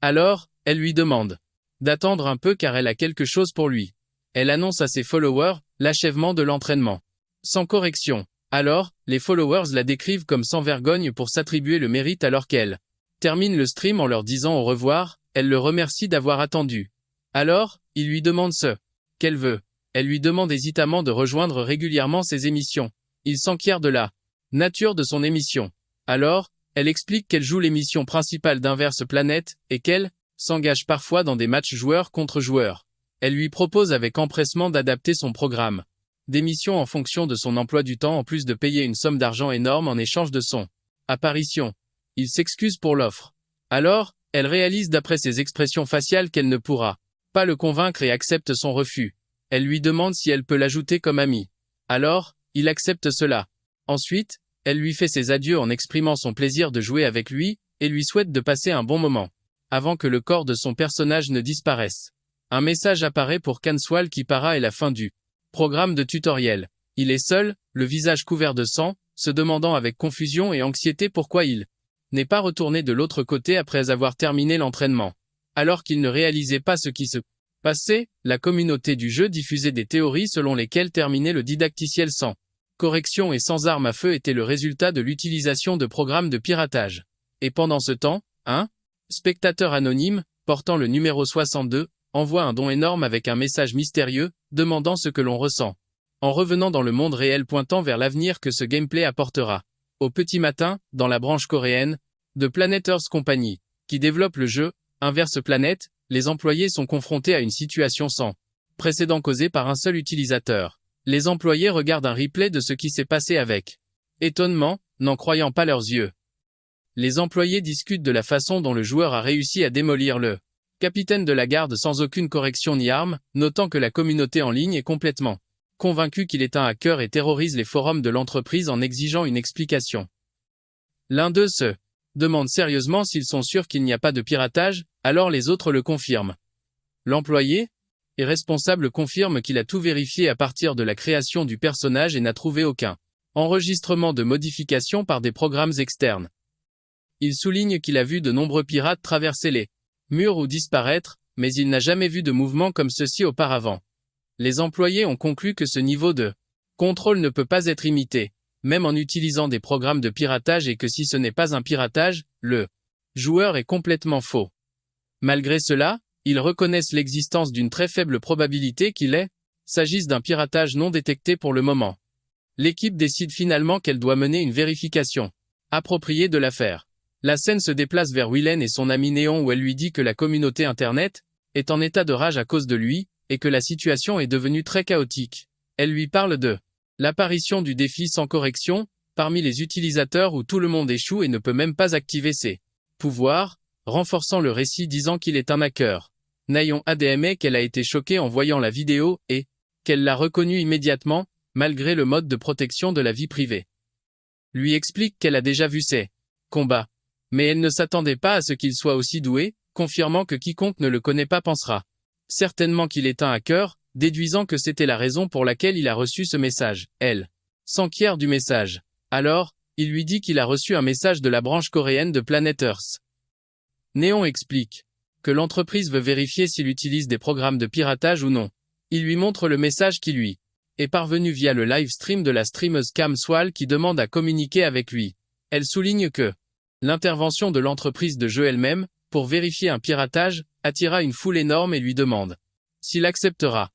Alors, elle lui demande d'attendre un peu car elle a quelque chose pour lui. Elle annonce à ses followers l'achèvement de l'entraînement. Sans correction. Alors, les followers la décrivent comme sans vergogne pour s'attribuer le mérite alors qu'elle termine le stream en leur disant au revoir, elle le remercie d'avoir attendu. Alors, il lui demande ce qu'elle veut. Elle lui demande hésitamment de rejoindre régulièrement ses émissions. Il s'enquiert de la nature de son émission. Alors, elle explique qu'elle joue l'émission principale d'Inverse Planet, et qu'elle s'engage parfois dans des matchs joueurs contre joueurs. Elle lui propose avec empressement d'adapter son programme d'émission en fonction de son emploi du temps en plus de payer une somme d'argent énorme en échange de son apparition. Il s'excuse pour l'offre. Alors, elle réalise d'après ses expressions faciales qu'elle ne pourra pas le convaincre et accepte son refus. Elle lui demande si elle peut l'ajouter comme amie. Alors, il accepte cela. Ensuite, elle lui fait ses adieux en exprimant son plaisir de jouer avec lui, et lui souhaite de passer un bon moment, avant que le corps de son personnage ne disparaisse. Un message apparaît pour Kanswal qui para et la fin du programme de tutoriel. Il est seul, le visage couvert de sang, se demandant avec confusion et anxiété pourquoi il n'est pas retourné de l'autre côté après avoir terminé l'entraînement. Alors qu'il ne réalisait pas ce qui se passait, la communauté du jeu diffusait des théories selon lesquelles terminer le didacticiel sans correction et sans arme à feu était le résultat de l'utilisation de programmes de piratage. Et pendant ce temps, un spectateur anonyme, portant le numéro 62, envoie un don énorme avec un message mystérieux, demandant ce que l'on ressent. En revenant dans le monde réel pointant vers l'avenir que ce gameplay apportera. Au petit matin, dans la branche coréenne de Planet Earth Company, qui développe le jeu Inverse Planet, les employés sont confrontés à une situation sans précédent causée par un seul utilisateur. Les employés regardent un replay de ce qui s'est passé avec étonnement, n'en croyant pas leurs yeux. Les employés discutent de la façon dont le joueur a réussi à démolir le capitaine de la garde sans aucune correction ni arme, notant que la communauté en ligne est complètement convaincue qu'il est un hacker et terrorise les forums de l'entreprise en exigeant une explication. L'un d'eux se demande sérieusement s'ils sont sûrs qu'il n'y a pas de piratage, alors les autres le confirment. L'employé et responsable confirme qu'il a tout vérifié à partir de la création du personnage et n'a trouvé aucun enregistrement de modification par des programmes externes. Il souligne qu'il a vu de nombreux pirates traverser les murs ou disparaître, mais il n'a jamais vu de mouvement comme ceci auparavant. Les employés ont conclu que ce niveau de contrôle ne peut pas être imité, même en utilisant des programmes de piratage et que si ce n'est pas un piratage, le joueur est complètement faux. Malgré cela, ils reconnaissent l'existence d'une très faible probabilité qu'il s'agisse d'un piratage non détecté pour le moment. L'équipe décide finalement qu'elle doit mener une vérification appropriée de l'affaire. La scène se déplace vers Willen et son ami Néon où elle lui dit que la communauté Internet est en état de rage à cause de lui, et que la situation est devenue très chaotique. Elle lui parle de l'apparition du défi sans correction, parmi les utilisateurs où tout le monde échoue et ne peut même pas activer ses pouvoirs, renforçant le récit disant qu'il est un hacker. Néon admet qu'elle a été choquée en voyant la vidéo et qu'elle l'a reconnu immédiatement, malgré le mode de protection de la vie privée. Lui explique qu'elle a déjà vu ses combats. Mais elle ne s'attendait pas à ce qu'il soit aussi doué, confirmant que quiconque ne le connaît pas pensera certainement qu'il est un hacker, déduisant que c'était la raison pour laquelle il a reçu ce message. Elle s'enquiert du message. Alors, il lui dit qu'il a reçu un message de la branche coréenne de Planet Earth. Néon explique que l'entreprise veut vérifier s'il utilise des programmes de piratage ou non. Il lui montre le message qui lui est parvenu via le live stream de la streameuse Kanswal qui demande à communiquer avec lui. Elle souligne que l'intervention de l'entreprise de jeu elle-même, pour vérifier un piratage, attira une foule énorme et lui demande s'il acceptera.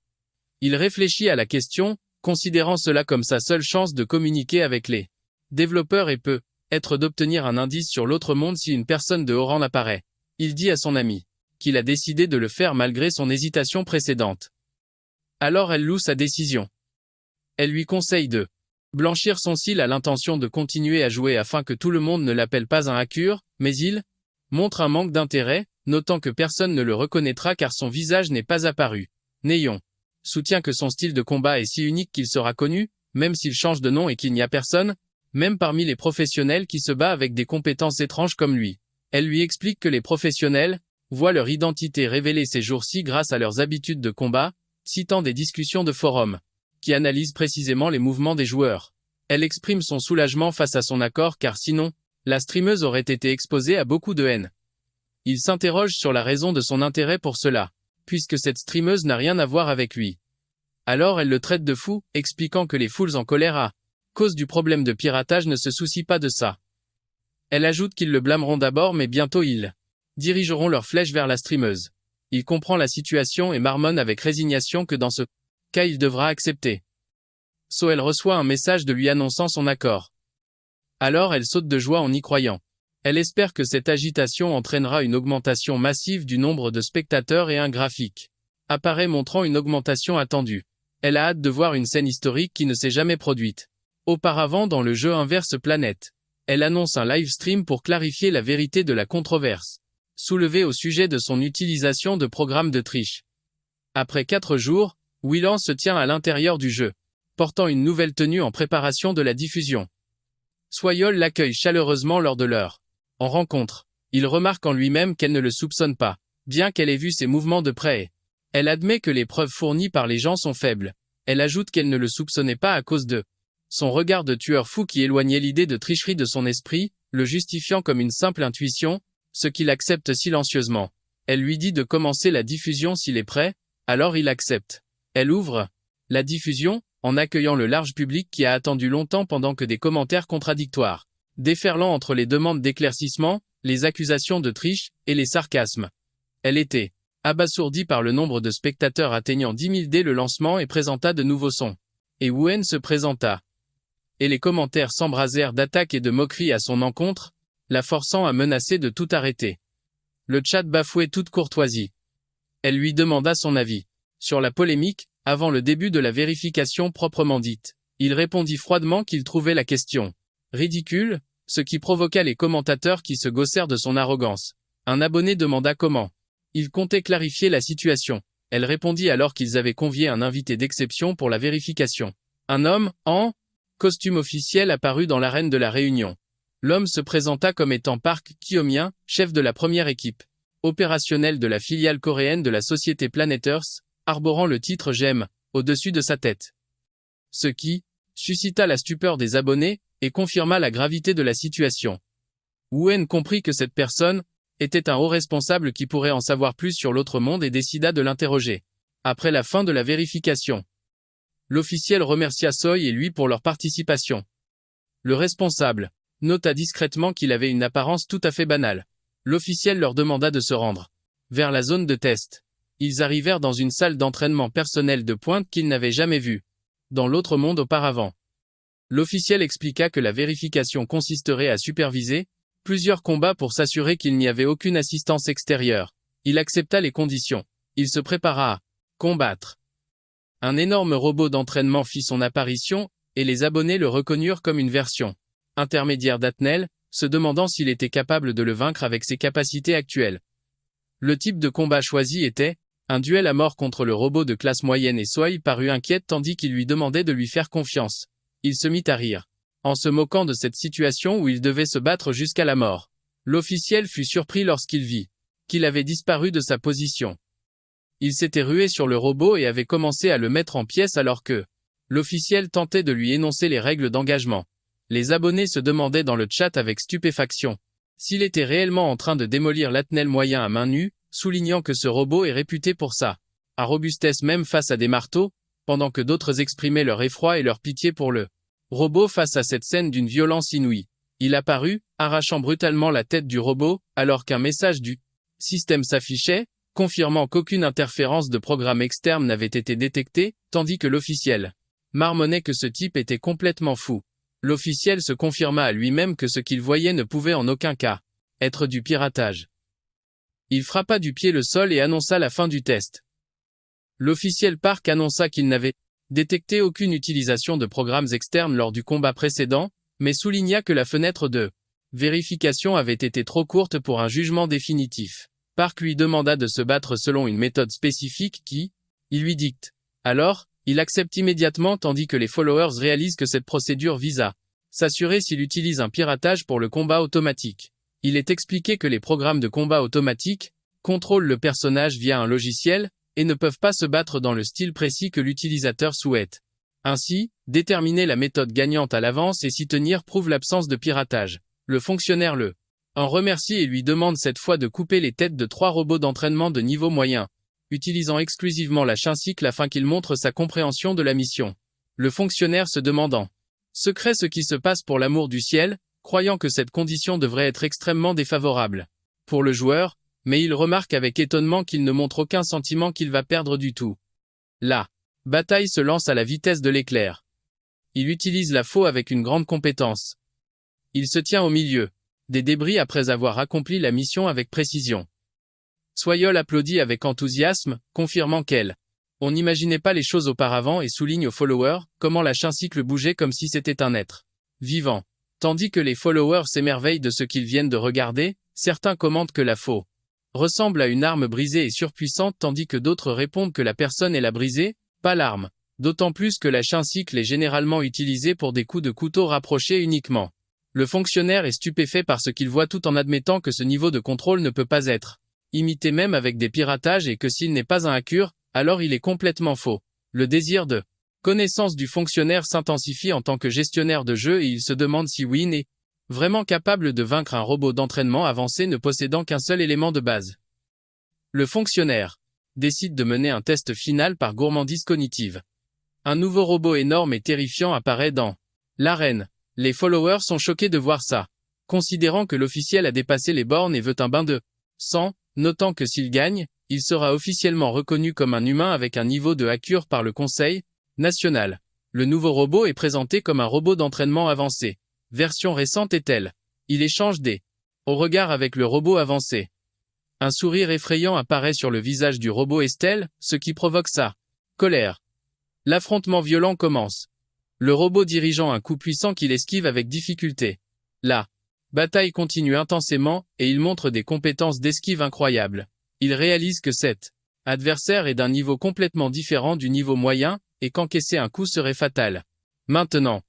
Il réfléchit à la question, considérant cela comme sa seule chance de communiquer avec les développeurs et peut être d'obtenir un indice sur l'autre monde si une personne de haut rang apparaît. Il dit à son ami qu'il a décidé de le faire malgré son hésitation précédente. Alors elle loue sa décision. Elle lui conseille de blanchir son cil à l'intention de continuer à jouer afin que tout le monde ne l'appelle pas un hacker, mais il montre un manque d'intérêt, notant que personne ne le reconnaîtra car son visage n'est pas apparu. Neon soutient que son style de combat est si unique qu'il sera connu, même s'il change de nom et qu'il n'y a personne, même parmi les professionnels qui se bat avec des compétences étranges comme lui. Elle lui explique que les professionnels voient leur identité révélée ces jours-ci grâce à leurs habitudes de combat, citant des discussions de forum, qui analysent précisément les mouvements des joueurs. Elle exprime son soulagement face à son accord car sinon, la streameuse aurait été exposée à beaucoup de haine. Il s'interroge sur la raison de son intérêt pour cela, puisque cette streameuse n'a rien à voir avec lui. Alors elle le traite de fou, expliquant que les foules en colère à cause du problème de piratage ne se soucient pas de ça. Elle ajoute qu'ils le blâmeront d'abord mais bientôt ils dirigeront leurs flèches vers la streameuse. Il comprend la situation et marmonne avec résignation que dans ce cas il devra accepter. So elle reçoit un message de lui annonçant son accord. Alors elle saute de joie en y croyant. Elle espère que cette agitation entraînera une augmentation massive du nombre de spectateurs et un graphique apparaît montrant une augmentation attendue. Elle a hâte de voir une scène historique qui ne s'est jamais produite auparavant dans le jeu Inverse Planet. Elle annonce un live stream pour clarifier la vérité de la controverse soulevée au sujet de son utilisation de programmes de triche. Après 4 jours, Willan se tient à l'intérieur du jeu, portant une nouvelle tenue en préparation de la diffusion. Soyol l'accueille chaleureusement lors de leur rencontre. Il remarque en lui-même qu'elle ne le soupçonne pas, bien qu'elle ait vu ses mouvements de près. Elle admet que les preuves fournies par les gens sont faibles. Elle ajoute qu'elle ne le soupçonnait pas à cause de son regard de tueur fou qui éloignait l'idée de tricherie de son esprit, le justifiant comme une simple intuition, ce qu'il accepte silencieusement. Elle lui dit de commencer la diffusion s'il est prêt, alors il accepte. Elle ouvre la diffusion, en accueillant le large public qui a attendu longtemps pendant que des commentaires contradictoires, déferlant entre les demandes d'éclaircissement, les accusations de triche, et les sarcasmes. Elle était abasourdie par le nombre de spectateurs atteignant 10 000 dès le lancement et présenta de nouveaux sons. Et Wen se présenta. Et les commentaires s'embrasèrent d'attaques et de moqueries à son encontre, la forçant à menacer de tout arrêter. Le chat bafouait toute courtoisie. Elle lui demanda son avis sur la polémique, avant le début de la vérification proprement dite. Il répondit froidement qu'il trouvait la question ridicule, ce qui provoqua les commentateurs qui se gaussèrent de son arrogance. Un abonné demanda comment il comptait clarifier la situation. Elle répondit alors qu'ils avaient convié un invité d'exception pour la vérification. Un homme, en costume officiel apparut dans l'arène de la réunion. L'homme se présenta comme étant Park Kyomien, chef de la première équipe opérationnelle de la filiale coréenne de la société Planet Earth, arborant le titre GEM au-dessus de sa tête. Ce qui suscita la stupeur des abonnés et confirma la gravité de la situation. Wen comprit que cette personne était un haut responsable qui pourrait en savoir plus sur l'autre monde et décida de l'interroger. Après la fin de la vérification, l'officiel remercia Soy et lui pour leur participation. Le responsable nota discrètement qu'il avait une apparence tout à fait banale. L'officiel leur demanda de se rendre vers la zone de test. Ils arrivèrent dans une salle d'entraînement personnel de pointe qu'ils n'avaient jamais vue dans l'autre monde auparavant. L'officiel expliqua que la vérification consisterait à superviser plusieurs combats pour s'assurer qu'il n'y avait aucune assistance extérieure. Il accepta les conditions. Il se prépara à combattre. Un énorme robot d'entraînement fit son apparition, et les abonnés le reconnurent comme une version intermédiaire d'Atnel, se demandant s'il était capable de le vaincre avec ses capacités actuelles. Le type de combat choisi était un duel à mort contre le robot de classe moyenne et Soy parut inquiète tandis qu'il lui demandait de lui faire confiance. Il se mit à rire, en se moquant de cette situation où il devait se battre jusqu'à la mort. L'officiel fut surpris lorsqu'il vit qu'il avait disparu de sa position. Il s'était rué sur le robot et avait commencé à le mettre en pièces alors que l'officiel tentait de lui énoncer les règles d'engagement. Les abonnés se demandaient dans le chat avec stupéfaction s'il était réellement en train de démolir l'Atnel moyen à main nue, soulignant que ce robot est réputé pour sa robustesse même face à des marteaux, pendant que d'autres exprimaient leur effroi et leur pitié pour le robot face à cette scène d'une violence inouïe. Il apparut, arrachant brutalement la tête du robot, alors qu'un message du système s'affichait, confirmant qu'aucune interférence de programme externe n'avait été détectée, tandis que l'officiel marmonnait que ce type était complètement fou. L'officiel se confirma à lui-même que ce qu'il voyait ne pouvait en aucun cas être du piratage. Il frappa du pied le sol et annonça la fin du test. L'officiel Park annonça qu'il n'avait détecté aucune utilisation de programmes externes lors du combat précédent, mais souligna que la fenêtre de vérification avait été trop courte pour un jugement définitif. Park lui demanda de se battre selon une méthode spécifique il lui dicte. Alors, il accepte immédiatement tandis que les followers réalisent que cette procédure vise à s'assurer s'il utilise un piratage pour le combat automatique. Il est expliqué que les programmes de combat automatique contrôlent le personnage via un logiciel et ne peuvent pas se battre dans le style précis que l'utilisateur souhaite. Ainsi, déterminer la méthode gagnante à l'avance et s'y tenir prouve l'absence de piratage. Le fonctionnaire en remercie et lui demande cette fois de couper les têtes de 3 robots d'entraînement de niveau moyen, utilisant exclusivement la Shincycle afin qu'il montre sa compréhension de la mission. Le fonctionnaire se demandant secret ce qui se passe pour l'amour du ciel, croyant que cette condition devrait être extrêmement défavorable pour le joueur, mais il remarque avec étonnement qu'il ne montre aucun sentiment qu'il va perdre du tout. La bataille se lance à la vitesse de l'éclair. Il utilise la faux avec une grande compétence. Il se tient au milieu des débris après avoir accompli la mission avec précision. Soyol applaudit avec enthousiasme, confirmant on n'imaginait pas les choses auparavant et souligne aux followers comment la Shincycle bougeait comme si c'était un être vivant. Tandis que les followers s'émerveillent de ce qu'ils viennent de regarder, certains commentent que la faux ressemble à une arme brisée et surpuissante tandis que d'autres répondent que la personne est la brisée, pas l'arme. D'autant plus que la Shincycle est généralement utilisée pour des coups de couteau rapprochés uniquement. Le fonctionnaire est stupéfait par ce qu'il voit tout en admettant que ce niveau de contrôle ne peut pas être imité même avec des piratages et que s'il n'est pas un hacker, alors il est complètement faux. Le désir de connaissance du fonctionnaire s'intensifie en tant que gestionnaire de jeu et il se demande si Win est vraiment capable de vaincre un robot d'entraînement avancé ne possédant qu'un seul élément de base. Le fonctionnaire décide de mener un test final par gourmandise cognitive. Un nouveau robot énorme et terrifiant apparaît dans l'arène. Les followers sont choqués de voir ça, considérant que l'officiel a dépassé les bornes et veut un bain de sang, notant que s'il gagne, il sera officiellement reconnu comme un humain avec un niveau de hacker par le Conseil national. Le nouveau robot est présenté comme un robot d'entraînement avancé. Version récente est-elle? Il échange au regard avec le robot avancé. Un sourire effrayant apparaît sur le visage du robot Estelle, ce qui provoque sa colère. L'affrontement violent commence. Le robot dirigeant un coup puissant qu'il esquive avec difficulté. La bataille continue intensément, et il montre des compétences d'esquive incroyables. Il réalise que cet adversaire est d'un niveau complètement différent du niveau moyen, et qu'encaisser un coup serait fatal. Maintenant,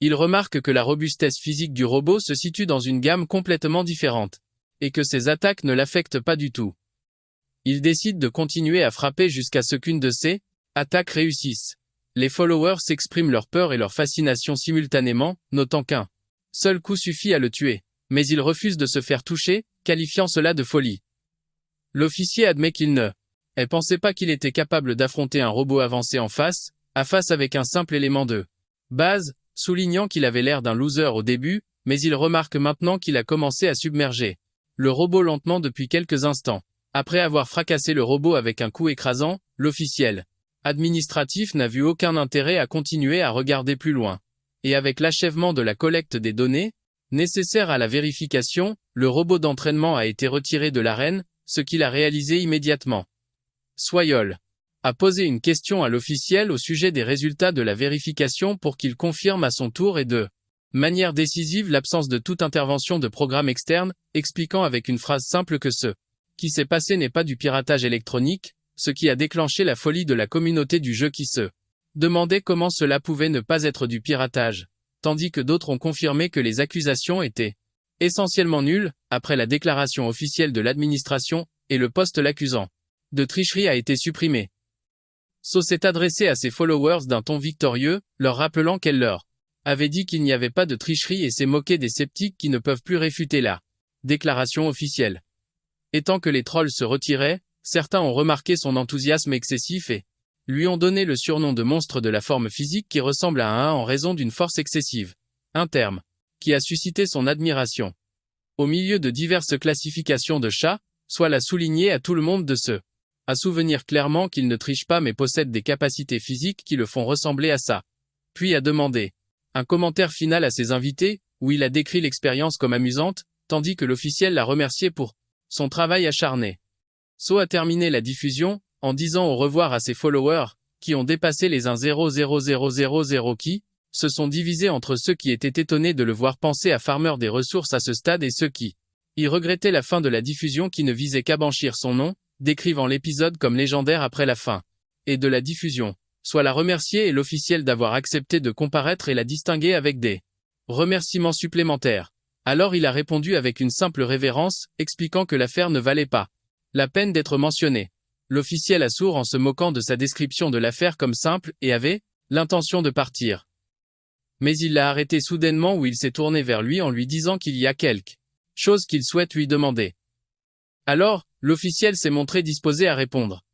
il remarque que la robustesse physique du robot se situe dans une gamme complètement différente, et que ses attaques ne l'affectent pas du tout. Il décide de continuer à frapper jusqu'à ce qu'une de ses attaques réussisse. Les followers s'expriment leur peur et leur fascination simultanément, notant qu'un seul coup suffit à le tuer. Mais il refuse de se faire toucher, qualifiant cela de folie. L'officier admet qu'il ne pensait pas qu'il était capable d'affronter un robot avancé en face, à face avec un simple élément de base, soulignant qu'il avait l'air d'un loser au début, mais il remarque maintenant qu'il a commencé à submerger le robot lentement depuis quelques instants. Après avoir fracassé le robot avec un coup écrasant, l'officiel administratif n'a vu aucun intérêt à continuer à regarder plus loin. Et avec l'achèvement de la collecte des données nécessaires à la vérification, le robot d'entraînement a été retiré de l'arène, ce qu'il a réalisé immédiatement. Soyol a posé une question à l'officiel au sujet des résultats de la vérification pour qu'il confirme à son tour et de manière décisive l'absence de toute intervention de programme externe, expliquant avec une phrase simple que ce qui s'est passé n'est pas du piratage électronique, ce qui a déclenché la folie de la communauté du jeu qui se demandait comment cela pouvait ne pas être du piratage, tandis que d'autres ont confirmé que les accusations étaient essentiellement nulles, après la déclaration officielle de l'administration, et le post l'accusant de tricherie a été supprimé. So s'est adressé à ses followers d'un ton victorieux, leur rappelant qu'elle leur avait dit qu'il n'y avait pas de tricherie et s'est moqué des sceptiques qui ne peuvent plus réfuter la déclaration officielle. Étant que les trolls se retiraient, certains ont remarqué son enthousiasme excessif et lui ont donné le surnom de monstre de la forme physique qui ressemble à un 1 en raison d'une force excessive. Un terme qui a suscité son admiration. Au milieu de diverses classifications de chats, soit l'a souligné à tout le monde de à souvenir clairement qu'il ne triche pas mais possède des capacités physiques qui le font ressembler à ça. Puis a demandé un commentaire final à ses invités, où il a décrit l'expérience comme amusante, tandis que l'officiel l'a remercié pour son travail acharné. So a terminé la diffusion, en disant au revoir à ses followers, qui ont dépassé les 1,00000 qui se sont divisés entre ceux qui étaient étonnés de le voir penser à farmer des ressources à ce stade et ceux qui Il regrettait la fin de la diffusion qui ne visait qu'à blanchir son nom, décrivant l'épisode comme légendaire après la fin. Et de la diffusion. Soit la remercier et l'officiel d'avoir accepté de comparaître et la distinguer avec des remerciements supplémentaires. Alors il a répondu avec une simple révérence, expliquant que l'affaire ne valait pas la peine d'être mentionnée. L'officiel a sourd en se moquant de sa description de l'affaire comme simple et avait l'intention de partir. Mais il l'a arrêté soudainement où il s'est tourné vers lui en lui disant qu'il y a quelque chose qu'il souhaite lui demander. Alors, l'officiel s'est montré disposé à répondre.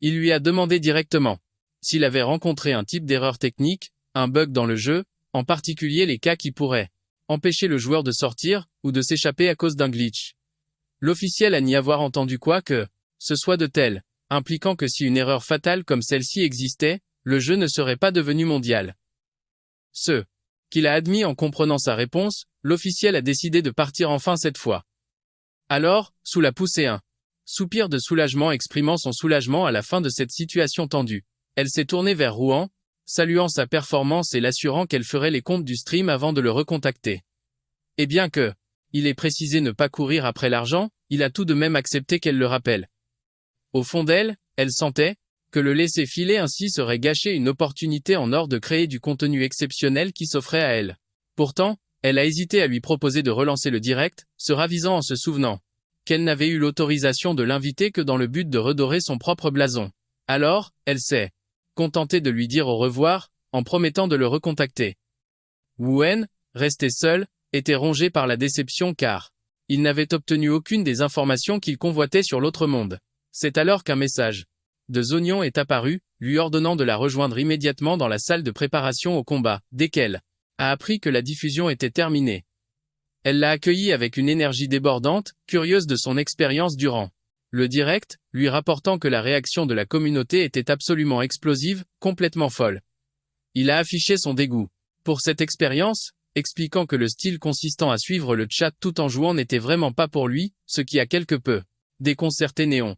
Il lui a demandé directement s'il avait rencontré un type d'erreur technique, un bug dans le jeu, en particulier les cas qui pourraient empêcher le joueur de sortir ou de s'échapper à cause d'un glitch. L'officiel a n'y avoir entendu quoi que ce soit de tel, impliquant que si une erreur fatale comme celle-ci existait, le jeu ne serait pas devenu mondial. Ce qu'il a admis en comprenant sa réponse, l'officiel a décidé de partir enfin cette fois. Alors, Soul a poussé un soupir de soulagement exprimant son soulagement à la fin de cette situation tendue. Elle s'est tournée vers Rouen, saluant sa performance et l'assurant qu'elle ferait les comptes du stream avant de le recontacter. Et bien que il ait précisé ne pas courir après l'argent, il a tout de même accepté qu'elle le rappelle. Au fond d'elle, elle sentait que le laisser filer ainsi serait gâcher une opportunité en or de créer du contenu exceptionnel qui s'offrait à elle. Pourtant, elle a hésité à lui proposer de relancer le direct, se ravisant en se souvenant qu'elle n'avait eu l'autorisation de l'inviter que dans le but de redorer son propre blason. Alors, elle s'est contentée de lui dire au revoir, en promettant de le recontacter. Wen, resté seul, était rongé par la déception car il n'avait obtenu aucune des informations qu'il convoitait sur l'autre monde. C'est alors qu'un message de Zonion est apparu, lui ordonnant de la rejoindre immédiatement dans la salle de préparation au combat, dès qu'elle a appris que la diffusion était terminée. Elle l'a accueilli avec une énergie débordante, curieuse de son expérience durant le direct, lui rapportant que la réaction de la communauté était absolument explosive, complètement folle. Il a affiché son dégoût pour cette expérience, expliquant que le style consistant à suivre le chat tout en jouant n'était vraiment pas pour lui, ce qui a quelque peu déconcerté Néon.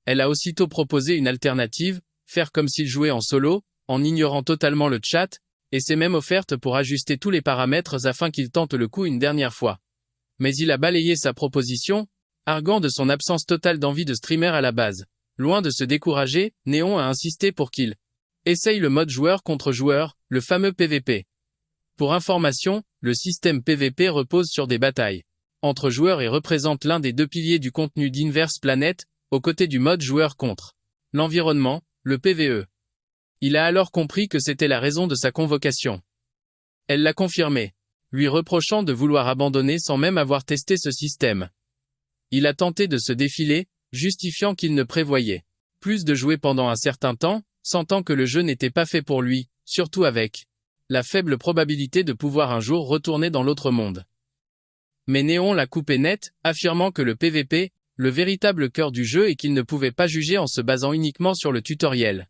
Elle a aussitôt proposé une alternative, faire comme s'il jouait en solo, en ignorant totalement le chat, et s'est même offerte pour ajuster tous les paramètres afin qu'il tente le coup une dernière fois. Mais il a balayé sa proposition, arguant de son absence totale d'envie de streamer à la base. Loin de se décourager, Néon a insisté pour qu'il essaye le mode joueur contre joueur, le fameux PVP. Pour information, le système PVP repose sur des batailles entre joueurs et représente l'un des deux piliers du contenu d'Inverse Planet, aux côtés du mode joueur contre l'environnement, le PVE. Il a alors compris que c'était la raison de sa convocation. Elle l'a confirmé, lui reprochant de vouloir abandonner sans même avoir testé ce système. Il a tenté de se défiler, justifiant qu'il ne prévoyait plus de jouer pendant un certain temps, sentant que le jeu n'était pas fait pour lui, surtout avec la faible probabilité de pouvoir un jour retourner dans l'autre monde. Mais Néon l'a coupé net, affirmant que le PVP, le véritable cœur du jeu et qu'il ne pouvait pas juger en se basant uniquement sur le tutoriel.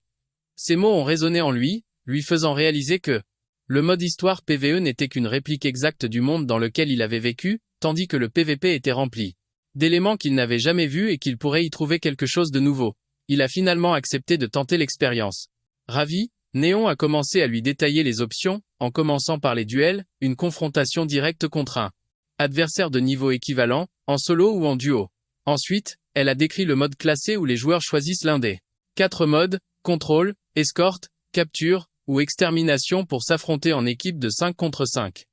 Ces mots ont résonné en lui, lui faisant réaliser que le mode histoire PVE n'était qu'une réplique exacte du monde dans lequel il avait vécu, tandis que le PVP était rempli d'éléments qu'il n'avait jamais vus et qu'il pourrait y trouver quelque chose de nouveau. Il a finalement accepté de tenter l'expérience. Ravi, Néon a commencé à lui détailler les options, en commençant par les duels, une confrontation directe contre un adversaire de niveau équivalent, en solo ou en duo. Ensuite, elle a décrit le mode classé où les joueurs choisissent l'un des 4 modes, contrôle, escorte, capture ou extermination pour s'affronter en équipe de 5 contre 5.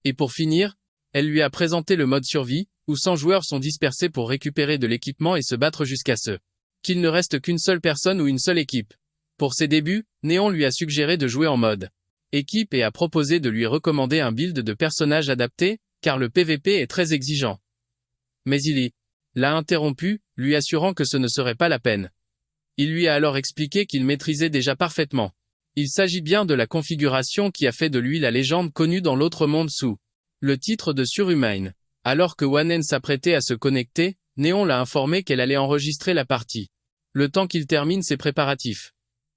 Et pour finir, elle lui a présenté le mode survie, où 100 joueurs sont dispersés pour récupérer de l'équipement et se battre jusqu'à ce qu'il ne reste qu'une seule personne ou une seule équipe. Pour ses débuts, Néon lui a suggéré de jouer en mode équipe et a proposé de lui recommander un build de personnage adapté, car le PVP est très exigeant. Mais il l'a interrompu, lui assurant que ce ne serait pas la peine. Il lui a alors expliqué qu'il maîtrisait déjà parfaitement. Il s'agit bien de la configuration qui a fait de lui la légende connue dans l'autre monde sous le titre de Surhumain. Alors que Wanen s'apprêtait à se connecter, Néon l'a informé qu'elle allait enregistrer la partie, le temps qu'il termine ses préparatifs.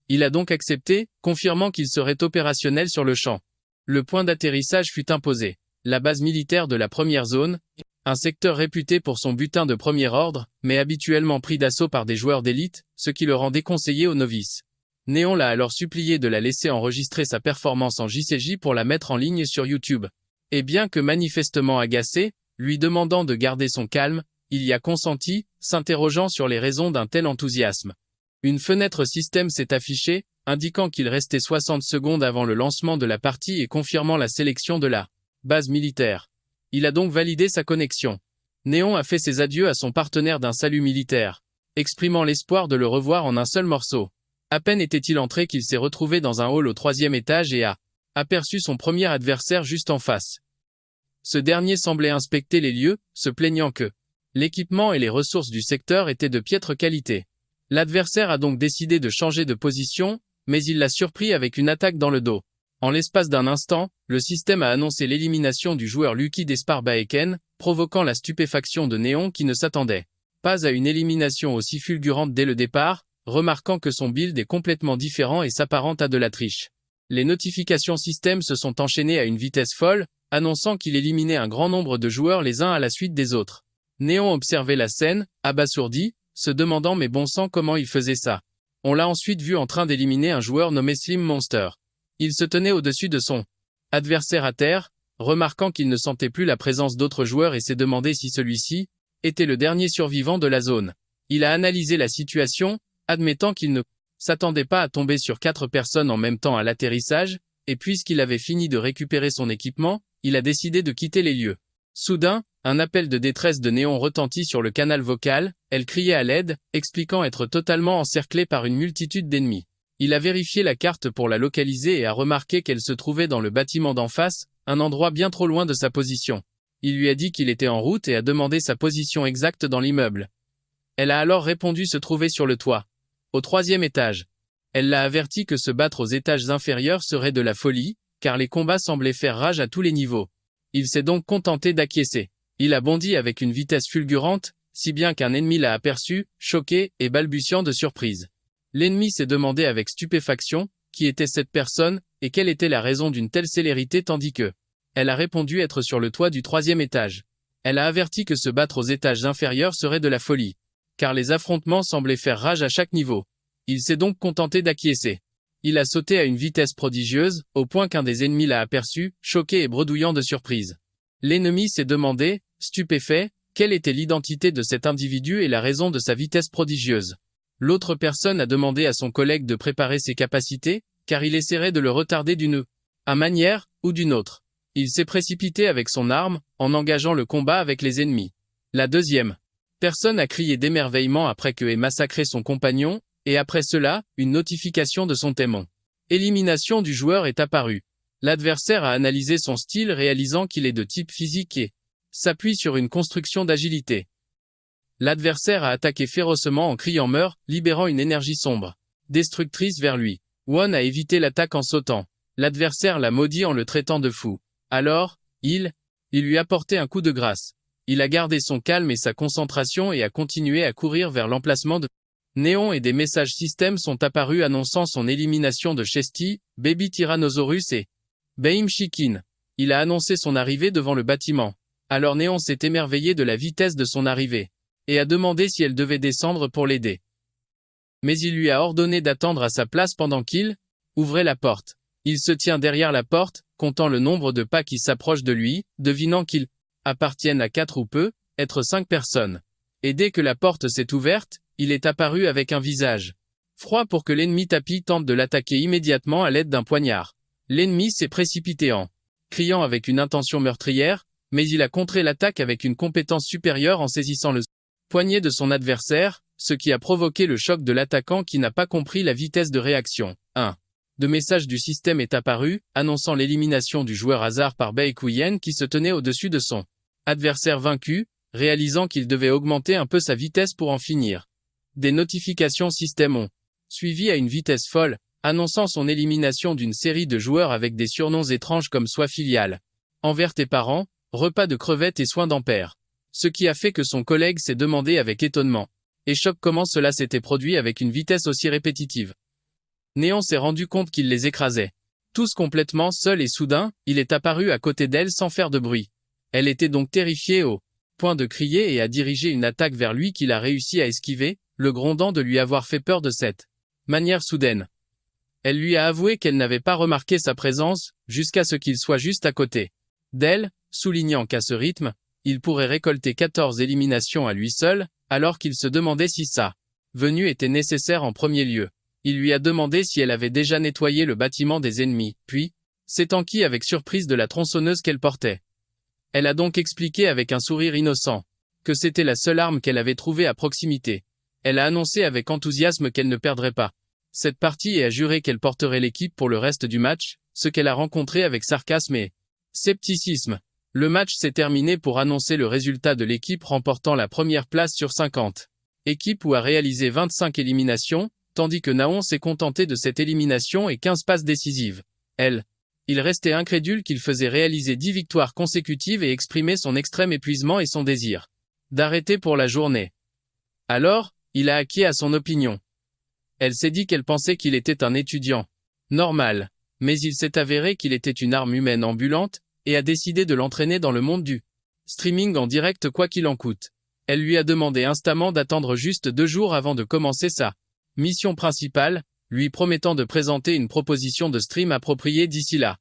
Il a donc accepté, confirmant qu'il serait opérationnel sur le champ. Le point d'atterrissage fut imposé. La base militaire de la première zone, un secteur réputé pour son butin de premier ordre, mais habituellement pris d'assaut par des joueurs d'élite, ce qui le rend déconseillé aux novices. Néon l'a alors supplié de la laisser enregistrer sa performance en JCJ pour la mettre en ligne sur YouTube. Et bien que manifestement agacé, lui demandant de garder son calme, il y a consenti, s'interrogeant sur les raisons d'un tel enthousiasme. Une fenêtre système s'est affichée, indiquant qu'il restait 60 secondes avant le lancement de la partie et confirmant la sélection de la base militaire. Il a donc validé sa connexion. Néon a fait ses adieux à son partenaire d'un salut militaire, exprimant l'espoir de le revoir en un seul morceau. À peine était-il entré qu'il s'est retrouvé dans un hall au 3e étage et a aperçu son premier adversaire juste en face. Ce dernier semblait inspecter les lieux, se plaignant que l'équipement et les ressources du secteur étaient de piètre qualité. L'adversaire a donc décidé de changer de position, mais il l'a surpris avec une attaque dans le dos. En l'espace d'un instant, le système a annoncé l'élimination du joueur Lucky Desparbaeken, provoquant la stupéfaction de Néon qui ne s'attendait pas à une élimination aussi fulgurante dès le départ, remarquant que son build est complètement différent et s'apparente à de la triche. Les notifications système se sont enchaînées à une vitesse folle, annonçant qu'il éliminait un grand nombre de joueurs les uns à la suite des autres. Néon observait la scène, abasourdi, se demandant mais bon sang comment il faisait ça. On l'a ensuite vu en train d'éliminer un joueur nommé Slim Monster. Il se tenait au-dessus de son adversaire à terre, remarquant qu'il ne sentait plus la présence d'autres joueurs et s'est demandé si celui-ci était le dernier survivant de la zone. Il a analysé la situation, admettant qu'il ne s'attendait pas à tomber sur 4 personnes en même temps à l'atterrissage, et puisqu'il avait fini de récupérer son équipement, il a décidé de quitter les lieux. Soudain, un appel de détresse de Néon retentit sur le canal vocal, elle criait à l'aide, expliquant être totalement encerclée par une multitude d'ennemis. Il a vérifié la carte pour la localiser et a remarqué qu'elle se trouvait dans le bâtiment d'en face, un endroit bien trop loin de sa position. Il lui a dit qu'il était en route et a demandé sa position exacte dans l'immeuble. Elle a alors répondu se trouver sur le toit, au 3e étage. Elle l'a averti que se battre aux étages inférieurs serait de la folie, car les combats semblaient faire rage à tous les niveaux. Il s'est donc contenté d'acquiescer. Il a bondi avec une vitesse fulgurante, si bien qu'un ennemi l'a aperçu, choqué et balbutiant de surprise. L'ennemi s'est demandé avec stupéfaction, qui était cette personne, et quelle était la raison d'une telle célérité tandis que elle a répondu être sur le toit du 3e étage. Elle a averti que se battre aux étages inférieurs serait de la folie, car les affrontements semblaient faire rage à chaque niveau. Il s'est donc contenté d'acquiescer. Il a sauté à une vitesse prodigieuse, au point qu'un des ennemis l'a aperçu, choqué et bredouillant de surprise. L'ennemi s'est demandé, stupéfait, quelle était l'identité de cet individu et la raison de sa vitesse prodigieuse. L'autre personne a demandé à son collègue de préparer ses capacités, car il essaierait de le retarder d'une manière ou d'une autre. Il s'est précipité avec son arme, en engageant le combat avec les ennemis. La deuxième personne a crié d'émerveillement après que ait massacré son compagnon, et après cela, une notification de son témoin. Élimination du joueur est apparue. L'adversaire a analysé son style réalisant qu'il est de type physique et s'appuie sur une construction d'agilité. L'adversaire a attaqué férocement en criant meurt, libérant une énergie sombre, destructrice vers lui. One a évité l'attaque en sautant. L'adversaire l'a maudit en le traitant de fou. Alors, il lui a porté un coup de grâce. Il a gardé son calme et sa concentration et a continué à courir vers l'emplacement de Néon et des messages système sont apparus annonçant son élimination de Chesty, Baby Tyrannosaurus et Baim Chikin. Il a annoncé son arrivée devant le bâtiment. Alors Néon s'est émerveillé de la vitesse de son arrivée, et a demandé si elle devait descendre pour l'aider. Mais il lui a ordonné d'attendre à sa place pendant qu'il ouvrait la porte. Il se tient derrière la porte, comptant le nombre de pas qui s'approchent de lui, devinant qu'ils appartiennent à 4 ou peut être 5 personnes. Et dès que la porte s'est ouverte, il est apparu avec un visage froid pour que l'ennemi tapis tente de l'attaquer immédiatement à l'aide d'un poignard. L'ennemi s'est précipité en criant avec une intention meurtrière, mais il a contré l'attaque avec une compétence supérieure en saisissant le poignet de son adversaire, ce qui a provoqué le choc de l'attaquant qui n'a pas compris la vitesse de réaction. 1. De message du système est apparu, annonçant l'élimination du joueur hasard par Baekuyen qui se tenait au-dessus de son adversaire vaincu, réalisant qu'il devait augmenter un peu sa vitesse pour en finir. Des notifications système ont suivi à une vitesse folle, annonçant son élimination d'une série de joueurs avec des surnoms étranges comme soit filiale, envers tes parents, repas de crevettes et soins d'ampères. Ce qui a fait que son collègue s'est demandé avec étonnement et choc comment cela s'était produit avec une vitesse aussi répétitive. Néon s'est rendu compte qu'il les écrasait. Tous complètement seuls et soudain, il est apparu à côté d'elle sans faire de bruit. Elle était donc terrifiée au point de crier et a dirigé une attaque vers lui qu'il a réussi à esquiver, le grondant de lui avoir fait peur de cette manière soudaine. Elle lui a avoué qu'elle n'avait pas remarqué sa présence, jusqu'à ce qu'il soit juste à côté d'elle, soulignant qu'à ce rythme, il pourrait récolter 14 éliminations à lui seul, alors qu'il se demandait si sa venue était nécessaire en premier lieu. Il lui a demandé si elle avait déjà nettoyé le bâtiment des ennemis, puis, s'est-enquis avec surprise de la tronçonneuse qu'elle portait. Elle a donc expliqué avec un sourire innocent que c'était la seule arme qu'elle avait trouvée à proximité. Elle a annoncé avec enthousiasme qu'elle ne perdrait pas cette partie et a juré qu'elle porterait l'équipe pour le reste du match, ce qu'elle a rencontré avec sarcasme et scepticisme. Le match s'est terminé pour annoncer le résultat de l'équipe remportant la première place sur 50 équipes où a réalisé 25 éliminations, tandis que Naon s'est contenté de cette élimination et 15 passes décisives. Il restait incrédule qu'il faisait réaliser 10 victoires consécutives et exprimait son extrême épuisement et son désir d'arrêter pour la journée. Alors, il a acquis à son opinion. Elle s'est dit qu'elle pensait qu'il était un étudiant normal, mais il s'est avéré qu'il était une arme humaine ambulante, et a décidé de l'entraîner dans le monde du streaming en direct quoi qu'il en coûte. Elle lui a demandé instamment d'attendre juste 2 jours avant de commencer sa mission principale, lui promettant de présenter une proposition de stream appropriée d'ici là.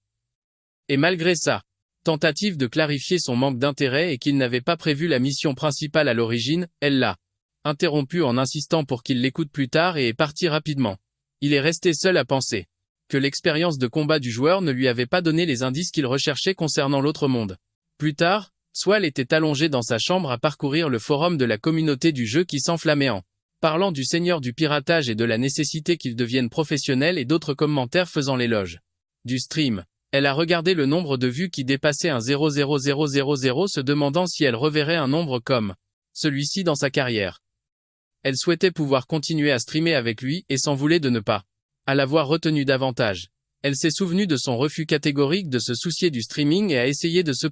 Et malgré sa tentative de clarifier son manque d'intérêt et qu'il n'avait pas prévu la mission principale à l'origine, elle l'a interrompu en insistant pour qu'il l'écoute plus tard et est parti rapidement. Il est resté seul à penser que l'expérience de combat du joueur ne lui avait pas donné les indices qu'il recherchait concernant l'autre monde. Plus tard, Swal était allongé dans sa chambre à parcourir le forum de la communauté du jeu qui s'enflammait en parlant du seigneur du piratage et de la nécessité qu'il devienne professionnel et d'autres commentaires faisant l'éloge du stream. Elle a regardé le nombre de vues qui dépassait un 0,0000 se demandant si elle reverrait un nombre comme celui-ci dans sa carrière. Elle souhaitait pouvoir continuer à streamer avec lui et s'en voulait de ne pas à l'avoir retenu davantage. Elle s'est souvenue de son refus catégorique de se soucier du streaming et a essayé de se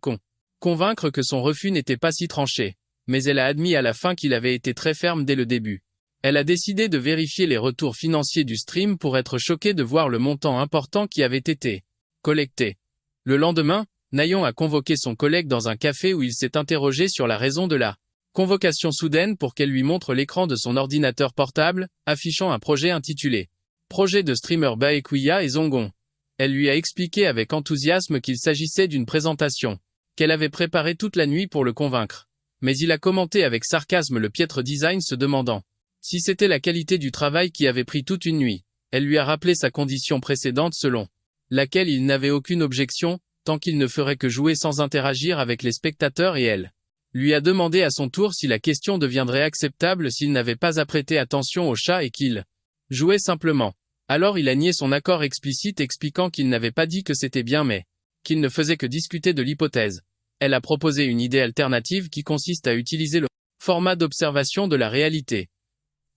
convaincre que son refus n'était pas si tranché. Mais elle a admis à la fin qu'il avait été très ferme dès le début. Elle a décidé de vérifier les retours financiers du stream pour être choquée de voir le montant important qui avait été collecté. Le lendemain, Nayon a convoqué son collègue dans un café où il s'est interrogé sur la raison de la convocation soudaine pour qu'elle lui montre l'écran de son ordinateur portable, affichant un projet intitulé « Projet de streamer Baekuya et Zongon ». Elle lui a expliqué avec enthousiasme qu'il s'agissait d'une présentation qu'elle avait préparée toute la nuit pour le convaincre. Mais il a commenté avec sarcasme le piètre design se demandant si c'était la qualité du travail qui avait pris toute une nuit. Elle lui a rappelé sa condition précédente selon laquelle il n'avait aucune objection, tant qu'il ne ferait que jouer sans interagir avec les spectateurs et elle lui a demandé à son tour si la question deviendrait acceptable s'il n'avait pas à prêter attention au chat et qu'il jouait simplement. Alors il a nié son accord explicite expliquant qu'il n'avait pas dit que c'était bien mais qu'il ne faisait que discuter de l'hypothèse. Elle a proposé une idée alternative qui consiste à utiliser le format d'observation de la réalité.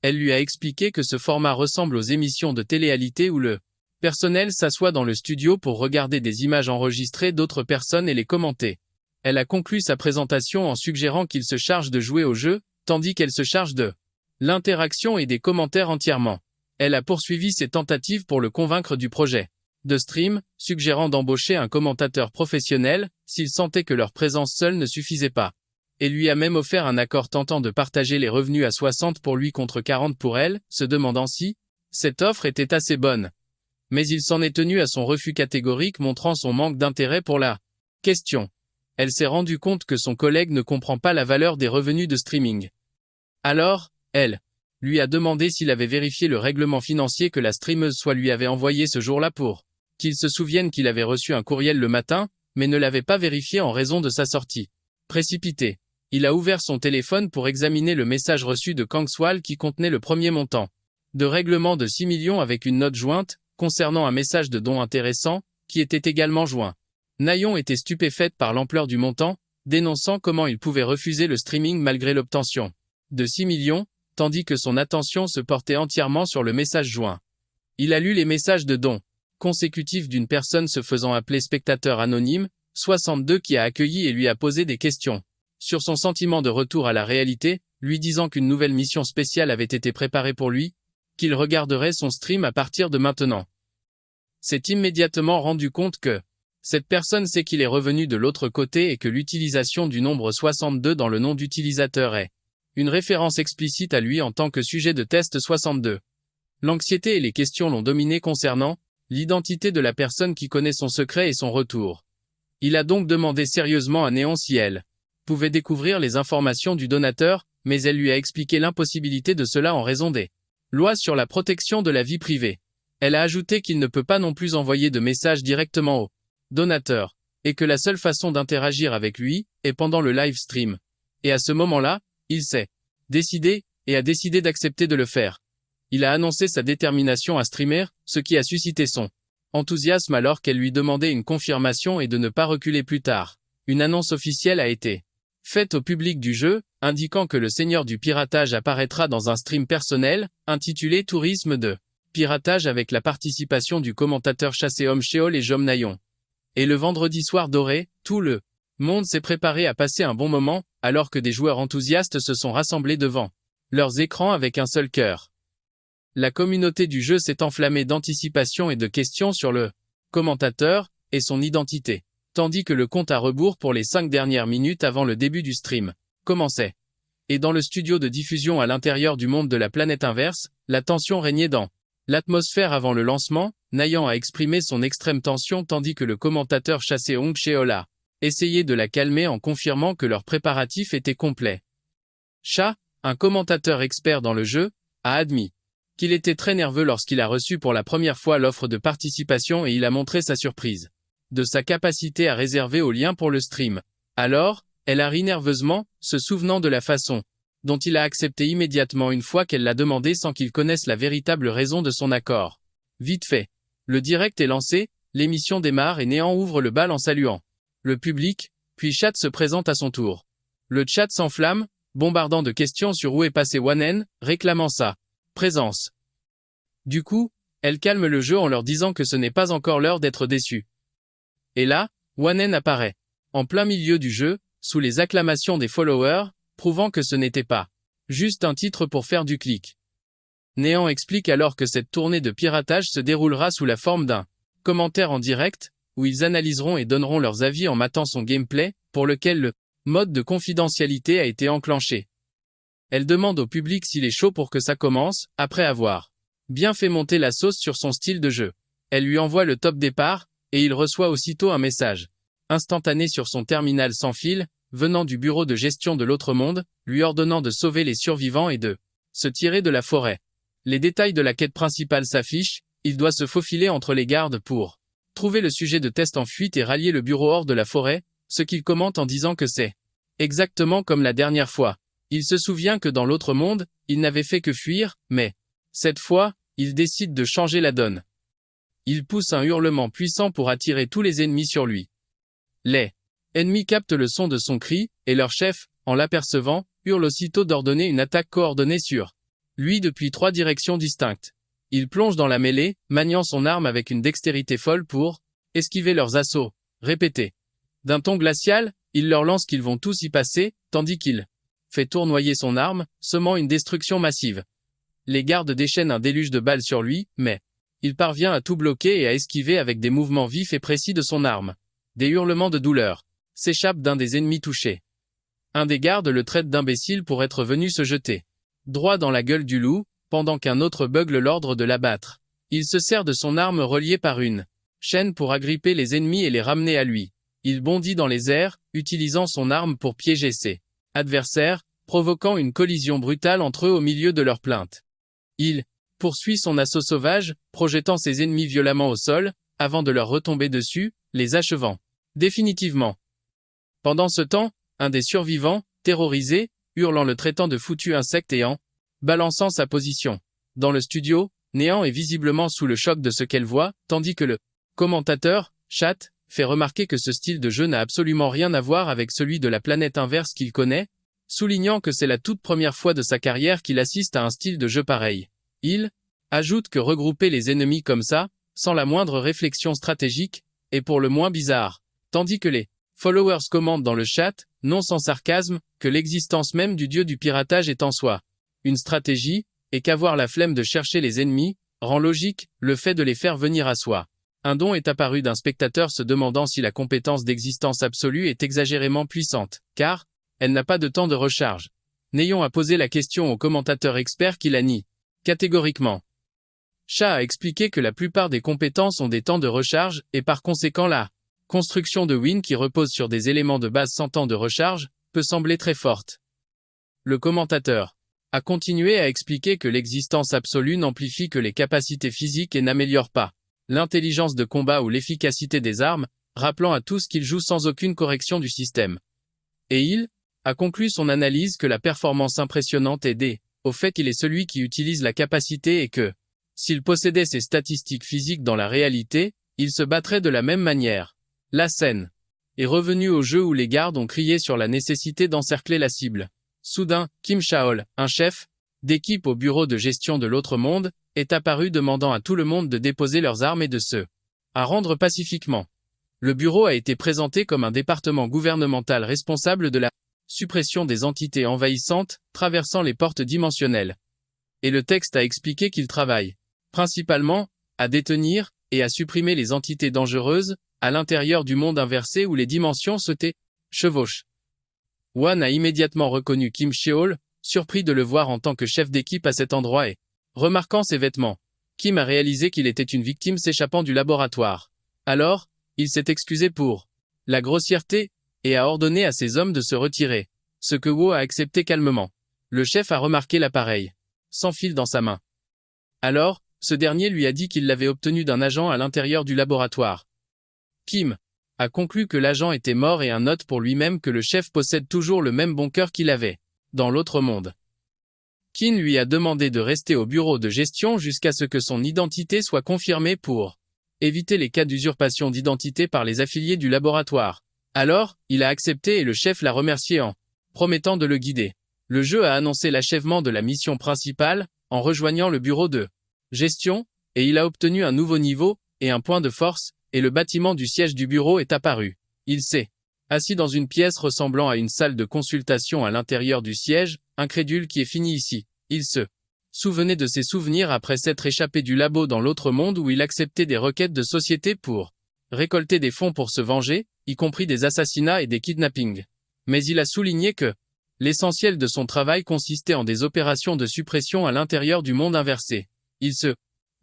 Elle lui a expliqué que ce format ressemble aux émissions de télé-réalité où le personnel s'assoit dans le studio pour regarder des images enregistrées d'autres personnes et les commenter. Elle a conclu sa présentation en suggérant qu'il se charge de jouer au jeu, tandis qu'elle se charge de l'interaction et des commentaires entièrement. Elle a poursuivi ses tentatives pour le convaincre du projet de stream, suggérant d'embaucher un commentateur professionnel, s'il sentait que leur présence seule ne suffisait pas. Et lui a même offert un accord tentant de partager les revenus à 60 pour lui contre 40 pour elle, se demandant si cette offre était assez bonne. Mais il s'en est tenu à son refus catégorique montrant son manque d'intérêt pour la question. Elle s'est rendue compte que son collègue ne comprend pas la valeur des revenus de streaming. Alors, elle lui a demandé s'il avait vérifié le règlement financier que la streameuse soit lui avait envoyé ce jour-là pour qu'il se souvienne qu'il avait reçu un courriel le matin, mais ne l'avait pas vérifié en raison de sa sortie précipitée. Il a ouvert son téléphone pour examiner le message reçu de Kang Swal qui contenait le premier montant de règlement de 6 millions avec une note jointe, concernant un message de don intéressant, qui était également joint. Nayon était stupéfaite par l'ampleur du montant, dénonçant comment il pouvait refuser le streaming malgré l'obtention de 6 millions, tandis que son attention se portait entièrement sur le message joint. Il a lu les messages de dons consécutifs d'une personne se faisant appeler spectateur anonyme, 62 qui a accueilli et lui a posé des questions sur son sentiment de retour à la réalité, lui disant qu'une nouvelle mission spéciale avait été préparée pour lui, qu'il regarderait son stream à partir de maintenant. S'est immédiatement rendu compte que cette personne sait qu'il est revenu de l'autre côté et que l'utilisation du nombre 62 dans le nom d'utilisateur est une référence explicite à lui en tant que sujet de test 62. L'anxiété et les questions l'ont dominé concernant l'identité de la personne qui connaît son secret et son retour. Il a donc demandé sérieusement à Néon si elle pouvait découvrir les informations du donateur, mais elle lui a expliqué l'impossibilité de cela en raison des lois sur la protection de la vie privée. Elle a ajouté qu'il ne peut pas non plus envoyer de messages directement au donateur, et que la seule façon d'interagir avec lui est pendant le live stream. Et à ce moment-là, il s'est décidé et a décidé d'accepter de le faire. Il a annoncé sa détermination à streamer, ce qui a suscité son enthousiasme alors qu'elle lui demandait une confirmation et de ne pas reculer plus tard. Une annonce officielle a été faite au public du jeu, indiquant que le seigneur du piratage apparaîtra dans un stream personnel, intitulé Tourisme de piratage avec la participation du commentateur Chasséhomme Sheol et Jom Nayon. Et le vendredi soir doré, tout le monde s'est préparé à passer un bon moment, alors que des joueurs enthousiastes se sont rassemblés devant leurs écrans avec un seul cœur. La communauté du jeu s'est enflammée d'anticipation et de questions sur le commentateur et son identité, tandis que le compte à rebours pour les 5 dernières minutes avant le début du stream commençait. Et dans le studio de diffusion à l'intérieur du monde de la planète inverse, la tension régnait dans l'atmosphère avant le lancement. Nayan a exprimé son extrême tension tandis que le commentateur Chasséhomme Sheol a essayé de la calmer en confirmant que leurs préparatifs étaient complets. Cha, un commentateur expert dans le jeu, a admis qu'il était très nerveux lorsqu'il a reçu pour la première fois l'offre de participation et il a montré sa surprise de sa capacité à réserver au lien pour le stream. Alors, elle a ri nerveusement, se souvenant de la façon dont il a accepté immédiatement une fois qu'elle l'a demandé sans qu'il connaisse la véritable raison de son accord. Vite fait. Le direct est lancé, l'émission démarre et Néant ouvre le bal en saluant le public, puis Chat se présente à son tour. Le chat s'enflamme, bombardant de questions sur où est passé Wanen, réclamant sa présence. Du coup, elle calme le jeu en leur disant que ce n'est pas encore l'heure d'être déçu. Et là, Wanen apparaît, en plein milieu du jeu, sous les acclamations des followers, prouvant que ce n'était pas juste un titre pour faire du clic. Néant explique alors que cette tournée de piratage se déroulera sous la forme d'un commentaire en direct, où ils analyseront et donneront leurs avis en matant son gameplay, pour lequel le mode de confidentialité a été enclenché. Elle demande au public s'il est chaud pour que ça commence, après avoir bien fait monter la sauce sur son style de jeu. Elle lui envoie le top départ, et il reçoit aussitôt un message instantané sur son terminal sans fil, venant du bureau de gestion de l'autre monde, lui ordonnant de sauver les survivants et de se tirer de la forêt. Les détails de la quête principale s'affichent, il doit se faufiler entre les gardes pour trouver le sujet de test en fuite et rallier le bureau hors de la forêt, ce qu'il commente en disant que c'est exactement comme la dernière fois. Il se souvient que dans l'autre monde, il n'avait fait que fuir, mais cette fois, il décide de changer la donne. Il pousse un hurlement puissant pour attirer tous les ennemis sur lui. Les ennemis captent le son de son cri, et leur chef, en l'apercevant, hurle aussitôt d'ordonner une attaque coordonnée sur lui depuis 3 directions distinctes. Il plonge dans la mêlée, maniant son arme avec une dextérité folle pour esquiver leurs assauts. Répétés. D'un ton glacial, il leur lance qu'ils vont tous y passer, tandis qu'il fait tournoyer son arme, semant une destruction massive. Les gardes déchaînent un déluge de balles sur lui, mais il parvient à tout bloquer et à esquiver avec des mouvements vifs et précis de son arme. Des hurlements de douleur s'échappent d'un des ennemis touchés. Un des gardes le traite d'imbécile pour être venu se jeter droit dans la gueule du loup, pendant qu'un autre bugle l'ordre de l'abattre. Il se sert de son arme reliée par une chaîne pour agripper les ennemis et les ramener à lui. Il bondit dans les airs, utilisant son arme pour piéger ses adversaires, provoquant une collision brutale entre eux au milieu de leur plainte. Il poursuit son assaut sauvage, projetant ses ennemis violemment au sol, avant de leur retomber dessus, les achevant définitivement. Pendant ce temps, un des survivants, terrorisé, hurlant le traitant de foutu insecte et en balançant sa position. Dans le studio, Néant est visiblement sous le choc de ce qu'elle voit, tandis que le commentateur, Chat, fait remarquer que ce style de jeu n'a absolument rien à voir avec celui de la planète inverse qu'il connaît, soulignant que c'est la toute première fois de sa carrière qu'il assiste à un style de jeu pareil. Il ajoute que regrouper les ennemis comme ça, sans la moindre réflexion stratégique, est pour le moins bizarre, tandis que les followers commentent dans le chat, non sans sarcasme, que l'existence même du dieu du piratage est en soi une stratégie, et qu'avoir la flemme de chercher les ennemis, rend logique le fait de les faire venir à soi. Un don est apparu d'un spectateur se demandant si la compétence d'existence absolue est exagérément puissante, car elle n'a pas de temps de recharge. Néon a posé la question au commentateur expert qui la nie catégoriquement. Cha a expliqué que la plupart des compétences ont des temps de recharge, et par conséquent la construction de Win qui repose sur des éléments de base sans temps de recharge, peut sembler très forte. Le commentateur a continué à expliquer que l'existence absolue n'amplifie que les capacités physiques et n'améliore pas l'intelligence de combat ou l'efficacité des armes, rappelant à tous qu'il joue sans aucune correction du système. Et il a conclu son analyse que la performance impressionnante est due au fait qu'il est celui qui utilise la capacité et que, s'il possédait ces statistiques physiques dans la réalité, il se battrait de la même manière. La scène est revenue au jeu où les gardes ont crié sur la nécessité d'encercler la cible. Soudain, Kim Chaol, un chef d'équipe au bureau de gestion de l'autre monde, est apparu demandant à tout le monde de déposer leurs armes et de se rendre pacifiquement. Le bureau a été présenté comme un département gouvernemental responsable de la suppression des entités envahissantes, traversant les portes dimensionnelles. Et le texte a expliqué qu'il travaille principalement à détenir et à supprimer les entités dangereuses à l'intérieur du monde inversé où les dimensions se chevauchent. Wan a immédiatement reconnu Kim Cheol, surpris de le voir en tant que chef d'équipe à cet endroit et, remarquant ses vêtements, Kim a réalisé qu'il était une victime s'échappant du laboratoire. Alors, il s'est excusé pour la grossièreté et a ordonné à ses hommes de se retirer, ce que Wo a accepté calmement. Le chef a remarqué l'appareil, sans fil dans sa main. Alors, ce dernier lui a dit qu'il l'avait obtenu d'un agent à l'intérieur du laboratoire. Kim a conclu que l'agent était mort et un note pour lui-même que le chef possède toujours le même bon cœur qu'il avait dans l'autre monde. Kim lui a demandé de rester au bureau de gestion jusqu'à ce que son identité soit confirmée pour éviter les cas d'usurpation d'identité par les affiliés du laboratoire. Alors, il a accepté et le chef l'a remercié en promettant de le guider. Le jeu a annoncé l'achèvement de la mission principale en rejoignant le bureau de gestion, et il a obtenu un nouveau niveau et un point de force, et le bâtiment du siège du bureau est apparu. Il s'est assis dans une pièce ressemblant à une salle de consultation à l'intérieur du siège, incrédule qui est fini ici. Il se souvenait de ses souvenirs après s'être échappé du labo dans l'autre monde où il acceptait des requêtes de société pour récolter des fonds pour se venger, y compris des assassinats et des kidnappings. Mais il a souligné que l'essentiel de son travail consistait en des opérations de suppression à l'intérieur du monde inversé. Il se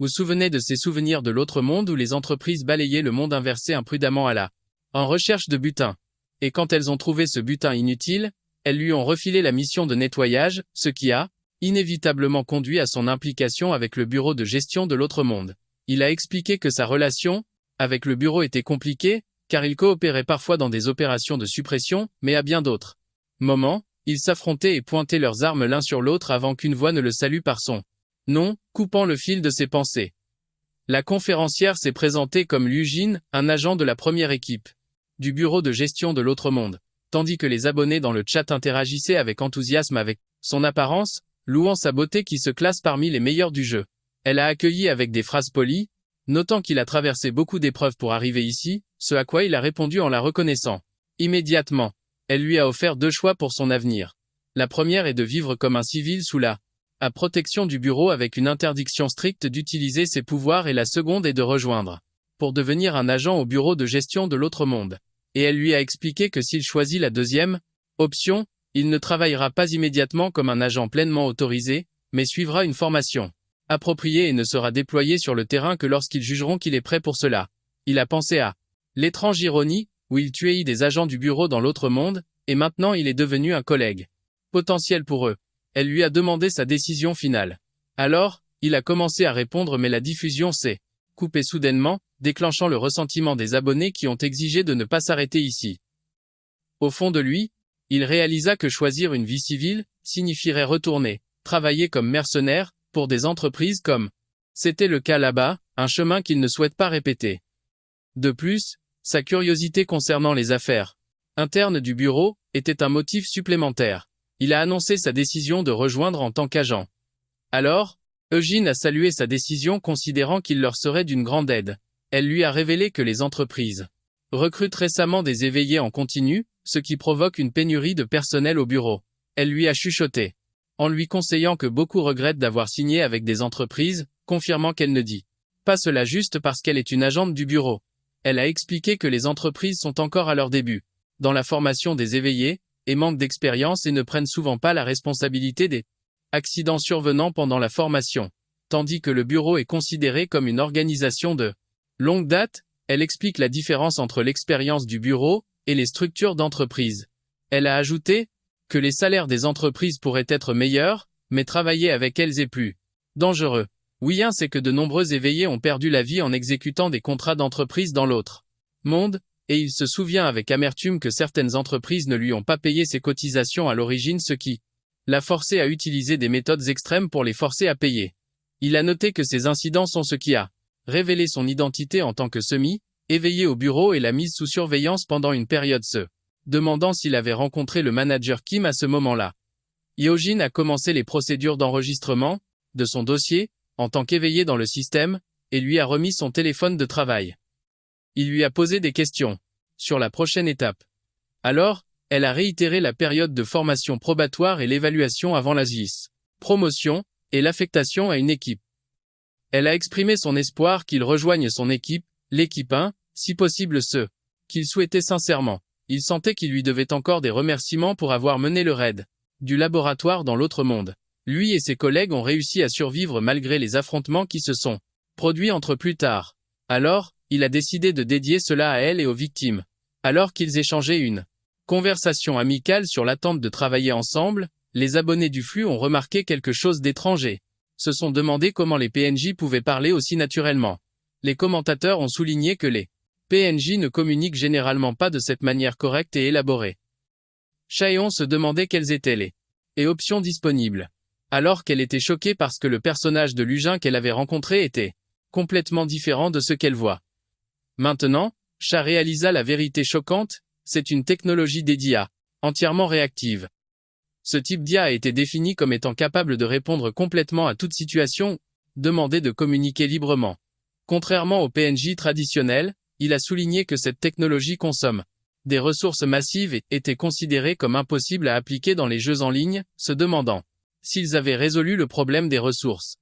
souvenait de ses souvenirs de l'autre monde où les entreprises balayaient le monde inversé imprudemment en recherche de butin. Et quand elles ont trouvé ce butin inutile, elles lui ont refilé la mission de nettoyage, ce qui a inévitablement conduit à son implication avec le bureau de gestion de l'autre monde. Il a expliqué que sa relation avec le bureau était compliquée, car ils coopéraient parfois dans des opérations de suppression, mais à bien d'autres moments, ils s'affrontaient et pointaient leurs armes l'un sur l'autre avant qu'une voix ne le salue par son nom, coupant le fil de ses pensées. La conférencière s'est présentée comme Liu Jin, un agent de la première équipe du bureau de gestion de l'autre monde, tandis que les abonnés dans le chat interagissaient avec enthousiasme avec son apparence, louant sa beauté qui se classe parmi les meilleures du jeu. Elle a accueilli avec des phrases polies, notant qu'il a traversé beaucoup d'épreuves pour arriver ici, ce à quoi il a répondu en la reconnaissant. Immédiatement, elle lui a offert 2 choix pour son avenir. La première est de vivre comme un civil sous la protection du bureau avec une interdiction stricte d'utiliser ses pouvoirs et la seconde est de rejoindre pour devenir un agent au bureau de gestion de l'autre monde. Et elle lui a expliqué que s'il choisit la deuxième option, il ne travaillera pas immédiatement comme un agent pleinement autorisé, mais suivra une formation appropriée et ne sera déployé sur le terrain que lorsqu'ils jugeront qu'il est prêt pour cela. Il a pensé à l'étrange ironie, où il tuait des agents du bureau dans l'autre monde, et maintenant il est devenu un collègue potentiel pour eux. Elle lui a demandé sa décision finale. Alors, il a commencé à répondre mais la diffusion s'est coupée soudainement, déclenchant le ressentiment des abonnés qui ont exigé de ne pas s'arrêter ici. Au fond de lui, il réalisa que choisir une vie civile signifierait retourner, travailler comme mercenaire, pour des entreprises comme c'était le cas là-bas, un chemin qu'il ne souhaite pas répéter. De plus, sa curiosité concernant les affaires internes du bureau était un motif supplémentaire. Il a annoncé sa décision de rejoindre en tant qu'agent. Alors, Eugene a salué sa décision considérant qu'il leur serait d'une grande aide. Elle lui a révélé que les entreprises recrutent récemment des éveillés en continu, ce qui provoque une pénurie de personnel au bureau. Elle lui a chuchoté, en lui conseillant que beaucoup regrettent d'avoir signé avec des entreprises, confirmant qu'elle ne dit pas cela juste parce qu'elle est une agente du bureau. Elle a expliqué que les entreprises sont encore à leur début dans la formation des éveillés, et manquent d'expérience et ne prennent souvent pas la responsabilité des accidents survenant pendant la formation. Tandis que le bureau est considéré comme une organisation de longue date, elle explique la différence entre l'expérience du bureau et les structures d'entreprise. Elle a ajouté, que les salaires des entreprises pourraient être meilleurs, mais travailler avec elles est plus dangereux. Oui, c'est que de nombreux éveillés ont perdu la vie en exécutant des contrats d'entreprise dans l'autre monde, et il se souvient avec amertume que certaines entreprises ne lui ont pas payé ses cotisations à l'origine, ce qui l'a forcé à utiliser des méthodes extrêmes pour les forcer à payer. Il a noté que ces incidents sont ce qui a révélé son identité en tant que semi-éveillé au bureau et l'a mise sous surveillance pendant une période, se demandant s'il avait rencontré le manager Kim à ce moment-là. Hyojin a commencé les procédures d'enregistrement de son dossier en tant qu'éveillé dans le système et lui a remis son téléphone de travail. Il lui a posé des questions sur la prochaine étape. Alors, elle a réitéré la période de formation probatoire et l'évaluation avant la GIS, promotion et l'affectation à une équipe. Elle a exprimé son espoir qu'il rejoigne son équipe, l'équipe 1, si possible ce qu'il souhaitait sincèrement. Il sentait qu'il lui devait encore des remerciements pour avoir mené le raid du laboratoire dans l'autre monde. Lui et ses collègues ont réussi à survivre malgré les affrontements qui se sont produits entre plus tard. Alors, il a décidé de dédier cela à elle et aux victimes. Alors qu'ils échangeaient une conversation amicale sur l'attente de travailler ensemble, les abonnés du flux ont remarqué quelque chose d'étrange et se sont demandé comment les PNJ pouvaient parler aussi naturellement. Les commentateurs ont souligné que les PNJ ne communiquent généralement pas de cette manière correcte et élaborée. Chaeon se demandait quelles étaient les options disponibles. Alors qu'elle était choquée parce que le personnage de Lujin qu'elle avait rencontré était complètement différent de ce qu'elle voit. Maintenant, Cha réalisa la vérité choquante, c'est une technologie d'IA, entièrement réactive. Ce type d'IA a été défini comme étant capable de répondre complètement à toute situation, demandée de communiquer librement. Contrairement aux PNJ traditionnels, il a souligné que cette technologie consomme des ressources massives et était considérée comme impossible à appliquer dans les jeux en ligne, se demandant s'ils avaient résolu le problème des ressources.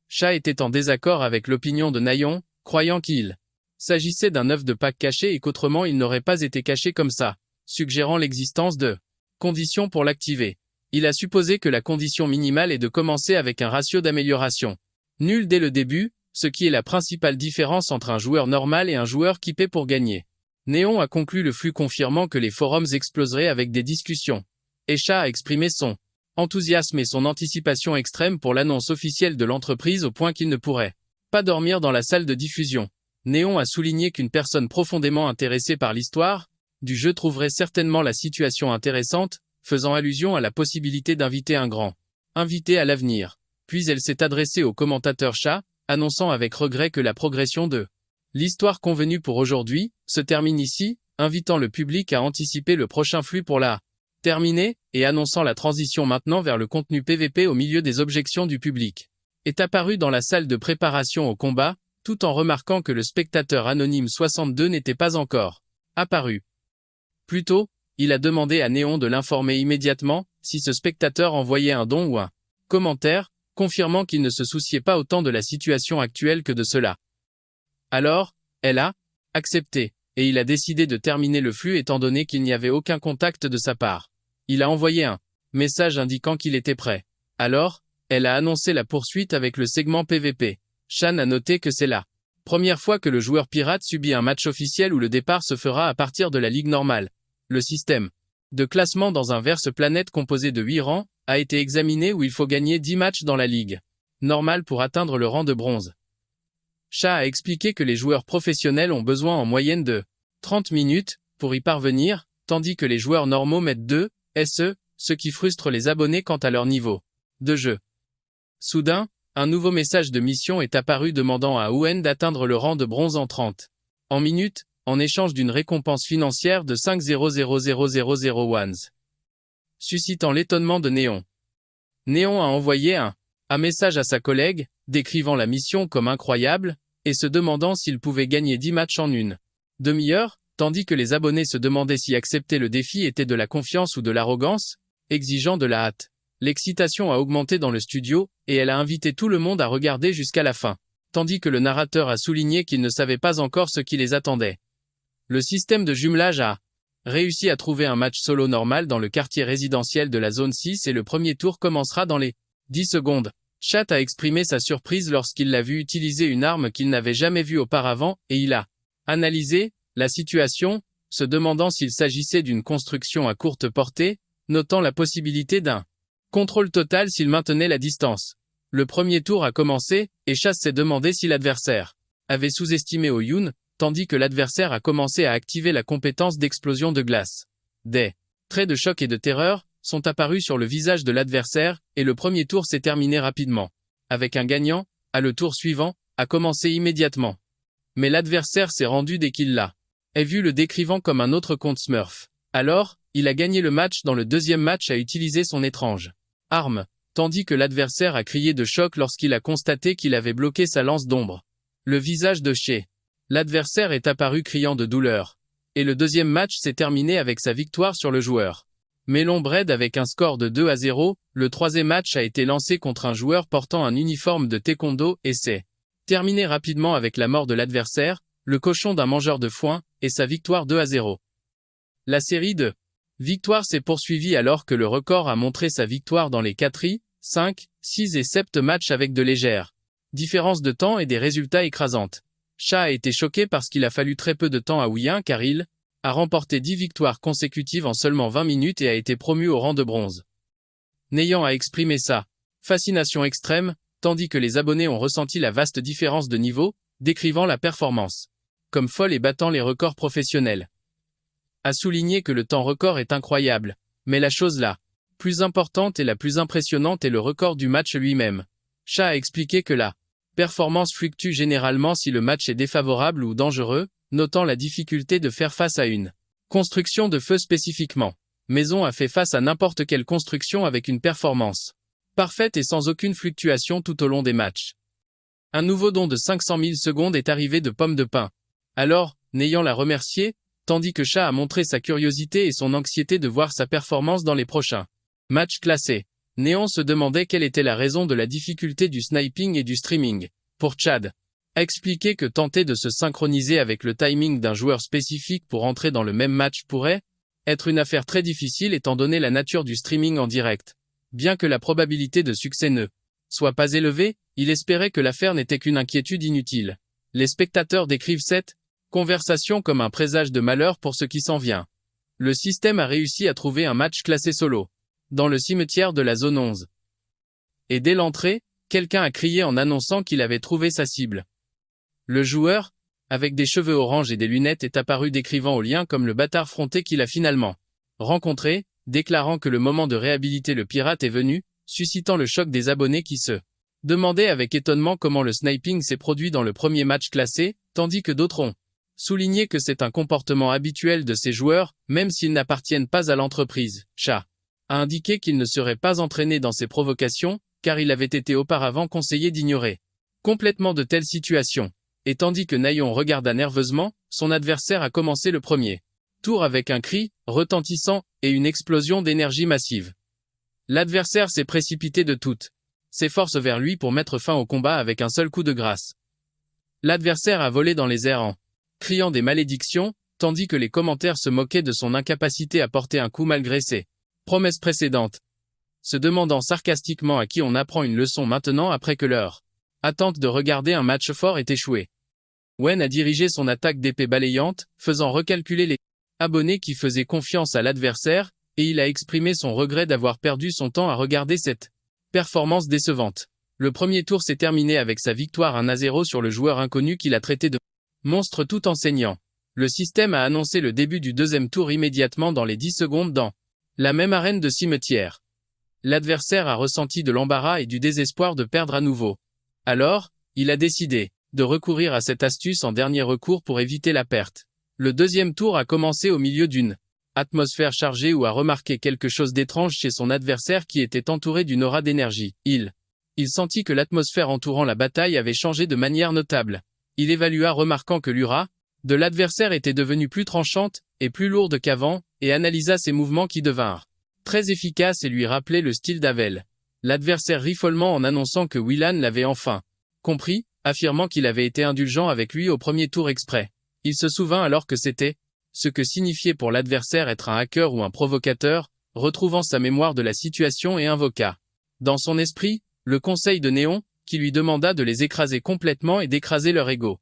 Cha était en désaccord avec l'opinion de Nayeon, croyant qu'il s'agissait d'un œuf de Pâques caché et qu'autrement il n'aurait pas été caché comme ça, suggérant l'existence de conditions pour l'activer. Il a supposé que la condition minimale est de commencer avec un ratio d'amélioration nul dès le début, ce qui est la principale différence entre un joueur normal et un joueur qui paie pour gagner. Néon a conclu le flux confirmant que les forums exploseraient avec des discussions. Et Cha a exprimé son enthousiasme et son anticipation extrême pour l'annonce officielle de l'entreprise au point qu'il ne pourrait pas dormir dans la salle de diffusion. Néon a souligné qu'une personne profondément intéressée par l'histoire du jeu trouverait certainement la situation intéressante, faisant allusion à la possibilité d'inviter un grand invité à l'avenir. Puis elle s'est adressée au commentateur Cha, annonçant avec regret que la progression de l'histoire convenue pour aujourd'hui se termine ici, invitant le public à anticiper le prochain flux pour la terminer, et annonçant la transition maintenant vers le contenu PVP au milieu des objections du public. Est apparu dans la salle de préparation au combat, tout en remarquant que le spectateur anonyme 62 n'était pas encore apparu. Plus tôt, il a demandé à Néon de l'informer immédiatement, si ce spectateur envoyait un don ou un commentaire, confirmant qu'il ne se souciait pas autant de la situation actuelle que de cela. Alors, elle a accepté, et il a décidé de terminer le flux étant donné qu'il n'y avait aucun contact de sa part. Il a envoyé un message indiquant qu'il était prêt. Alors, elle a annoncé la poursuite avec le segment PVP. Chan a noté que c'est la première fois que le joueur pirate subit un match officiel où le départ se fera à partir de la ligue normale. Le système de classement dans un verse planète composé de 8 rangs a été examiné où il faut gagner 10 matchs dans la ligue normale pour atteindre le rang de bronze. Cha a expliqué que les joueurs professionnels ont besoin en moyenne de 30 minutes pour y parvenir, tandis que les joueurs normaux mettent 2 SE, ce qui frustre les abonnés quant à leur niveau de jeu. Soudain, un nouveau message de mission est apparu demandant à Ouen d'atteindre le rang de bronze en 30 en minutes, en échange d'une récompense financière de 5,00000 wands. Suscitant l'étonnement de Néon. Néon a envoyé un message à sa collègue, décrivant la mission comme incroyable, et se demandant s'il pouvait gagner 10 matchs en une demi-heure, tandis que les abonnés se demandaient si accepter le défi était de la confiance ou de l'arrogance, exigeant de la hâte. L'excitation a augmenté dans le studio, et elle a invité tout le monde à regarder jusqu'à la fin, tandis que le narrateur a souligné qu'il ne savait pas encore ce qui les attendait. Le système de jumelage a réussi à trouver un match solo normal dans le quartier résidentiel de la zone 6 et le premier tour commencera dans les 10 secondes. Chat a exprimé sa surprise lorsqu'il l'a vu utiliser une arme qu'il n'avait jamais vue auparavant et il a analysé la situation, se demandant s'il s'agissait d'une construction à courte portée, notant la possibilité d'un contrôle total s'il maintenait la distance. Le premier tour a commencé, et Cha s'est demandé si l'adversaire avait sous-estimé Oyun, tandis que l'adversaire a commencé à activer la compétence d'explosion de glace. Des traits de choc et de terreur sont apparus sur le visage de l'adversaire, et le premier tour s'est terminé rapidement. Avec un gagnant, le tour suivant a commencé immédiatement. Mais l'adversaire s'est rendu dès qu'il l'a vu, le décrivant comme un autre contre Smurf. Alors, il a gagné le match. Dans le deuxième match a utilisé son étrange arme, tandis que l'adversaire a crié de choc lorsqu'il a constaté qu'il avait bloqué sa lance d'ombre. Le visage de chez l'adversaire est apparu criant de douleur. Et le deuxième match s'est terminé avec sa victoire sur le joueur Melon Bread avec un score de 2-0. Le troisième match a été lancé contre un joueur portant un uniforme de taekwondo et s'est terminé rapidement avec la mort de l'adversaire, le cochon d'un mangeur de foin, et sa victoire 2-0. La série de victoires s'est poursuivie alors que le record a montré sa victoire dans les 4, 5, 6 et 7 matchs avec de légères différences de temps et des résultats écrasantes. Cha a été choqué parce qu'il a fallu très peu de temps à Ouyin car il a remporté 10 victoires consécutives en seulement 20 minutes et a été promu au rang de bronze. Nayan a exprimé sa fascination extrême, tandis que les abonnés ont ressenti la vaste différence de niveau, décrivant la performance comme folle et battant les records professionnels. A souligné que le temps record est incroyable, mais la chose la plus importante et la plus impressionnante est le record du match lui-même. Cha a expliqué que la performance fluctue généralement si le match est défavorable ou dangereux, notant la difficulté de faire face à une construction de feu spécifiquement. Maison a fait face à n'importe quelle construction avec une performance parfaite et sans aucune fluctuation tout au long des matchs. Un nouveau don de 500 000 secondes est arrivé de Pomme de Pain. Alors, Nayan l'a remercié, tandis que Cha a montré sa curiosité et son anxiété de voir sa performance dans les prochains matchs classés. Néon se demandait quelle était la raison de la difficulté du sniping et du streaming. Pour Chad, a expliqué que tenter de se synchroniser avec le timing d'un joueur spécifique pour entrer dans le même match pourrait être une affaire très difficile étant donné la nature du streaming en direct. Bien que la probabilité de succès ne soit pas élevée, il espérait que l'affaire n'était qu'une inquiétude inutile. Les spectateurs décrivent cette conversation comme un présage de malheur pour ce qui s'en vient. Le système a réussi à trouver un match classé solo dans le cimetière de la zone 11. Et dès l'entrée, quelqu'un a crié en annonçant qu'il avait trouvé sa cible. Le joueur, avec des cheveux orange et des lunettes, est apparu décrivant au lien comme le bâtard fronté qu'il a finalement rencontré, déclarant que le moment de réhabiliter le pirate est venu, suscitant le choc des abonnés qui se demandaient avec étonnement comment le sniping s'est produit dans le premier match classé, tandis que d'autres ont souligné que c'est un comportement habituel de ces joueurs, même s'ils n'appartiennent pas à l'entreprise. Cha a indiqué qu'il ne serait pas entraîné dans ces provocations, car il avait été auparavant conseillé d'ignorer complètement de telles situations. Et tandis que Nayon regarda nerveusement, son adversaire a commencé le premier tour avec un cri retentissant et une explosion d'énergie massive. L'adversaire s'est précipité de toutes ses forces vers lui pour mettre fin au combat avec un seul coup de grâce. L'adversaire a volé dans les airs en criant des malédictions, tandis que les commentaires se moquaient de son incapacité à porter un coup malgré ses promesses précédentes, se demandant sarcastiquement à qui on apprend une leçon maintenant après que leur attente de regarder un match fort est échouée. Wen a dirigé son attaque d'épée balayante, faisant recalculer les abonnés qui faisaient confiance à l'adversaire, et il a exprimé son regret d'avoir perdu son temps à regarder cette performance décevante. Le premier tour s'est terminé avec sa victoire 1-0 sur le joueur inconnu qu'il a traité de monstre tout en saignant. Le système a annoncé le début du deuxième tour immédiatement dans les 10 secondes dans la même arène de cimetière. L'adversaire a ressenti de l'embarras et du désespoir de perdre à nouveau. Alors, il a décidé de recourir à cette astuce en dernier recours pour éviter la perte. Le deuxième tour a commencé au milieu d'une atmosphère chargée où a remarqué quelque chose d'étrange chez son adversaire qui était entouré d'une aura d'énergie. Il sentit que l'atmosphère entourant la bataille avait changé de manière notable. Il évalua remarquant que l'aura de l'adversaire était devenue plus tranchante et plus lourde qu'avant, et analysa ses mouvements qui devinrent très efficaces et lui rappelaient le style d'Avel. L'adversaire rit follement en annonçant que Willan l'avait enfin compris, affirmant qu'il avait été indulgent avec lui au premier tour exprès. Il se souvint alors que c'était ce que signifiait pour l'adversaire être un hacker ou un provocateur, retrouvant sa mémoire de la situation et invoqua dans son esprit le conseil de Néon, qui lui demanda de les écraser complètement et d'écraser leur ego.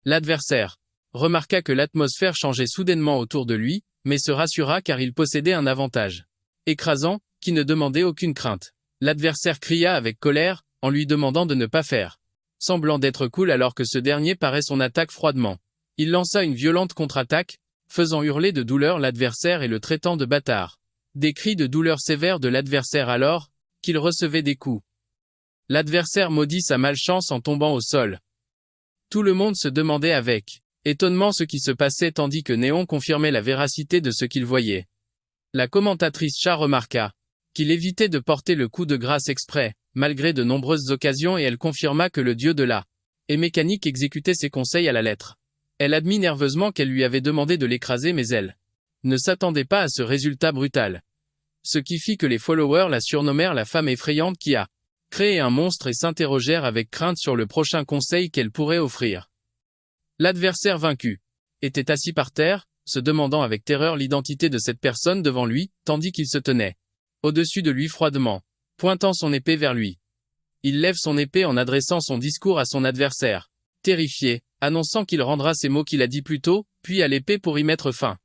L'adversaire remarqua que l'atmosphère changeait soudainement autour de lui, mais se rassura car il possédait un avantage écrasant, qui ne demandait aucune crainte. L'adversaire cria avec colère, en lui demandant de ne pas faire semblant d'être cool alors que ce dernier parait son attaque froidement. Il lança une violente contre-attaque, faisant hurler de douleur l'adversaire et le traitant de bâtard. Des cris de douleur sévères de l'adversaire alors, qu'il recevait des coups. L'adversaire maudit sa malchance en tombant au sol. Tout le monde se demandait avec étonnement ce qui se passait tandis que Néon confirmait la véracité de ce qu'il voyait. La commentatrice Cha remarqua qu'il évitait de porter le coup de grâce exprès, malgré de nombreuses occasions et elle confirma que le dieu de la mécanique exécutait ses conseils à la lettre. Elle admit nerveusement qu'elle lui avait demandé de l'écraser mais elle ne s'attendait pas à ce résultat brutal. Ce qui fit que les followers la surnommèrent la femme effrayante qui a créé un monstre et s'interrogèrent avec crainte sur le prochain conseil qu'elle pourrait offrir. L'adversaire vaincu était assis par terre, se demandant avec terreur l'identité de cette personne devant lui, tandis qu'il se tenait au-dessus de lui froidement, pointant son épée vers lui. Il lève son épée en adressant son discours à son adversaire, terrifié, annonçant qu'il rendra ces mots qu'il a dit plus tôt, puis à l'épée pour y mettre fin.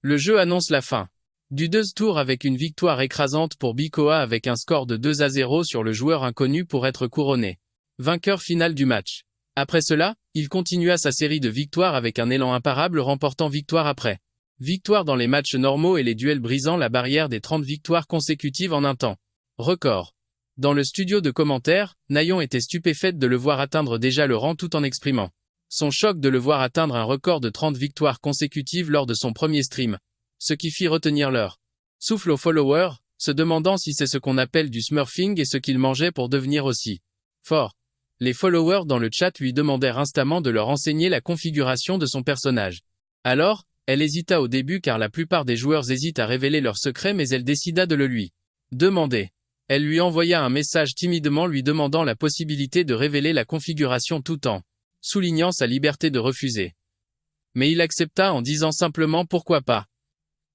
Le jeu annonce la fin du 2 tour avec une victoire écrasante pour Bikoa avec un score de 2-0 sur le joueur inconnu pour être couronné vainqueur final du match. Après cela, il continua sa série de victoires avec un élan imparable remportant victoire après victoire dans les matchs normaux et les duels brisant la barrière des 30 victoires consécutives en un temps record. Dans le studio de commentaires, Nayon était stupéfaite de le voir atteindre déjà le rang tout en exprimant son choc de le voir atteindre un record de 30 victoires consécutives lors de son premier stream, ce qui fit retenir leur souffle aux followers, se demandant si c'est ce qu'on appelle du smurfing et ce qu'il mangeait pour devenir aussi fort. Les followers dans le chat lui demandèrent instamment de leur enseigner la configuration de son personnage. Alors, elle hésita au début car la plupart des joueurs hésitent à révéler leur secret mais elle décida de le lui demander. Elle lui envoya un message timidement lui demandant la possibilité de révéler la configuration tout en soulignant sa liberté de refuser. Mais il accepta en disant simplement pourquoi pas.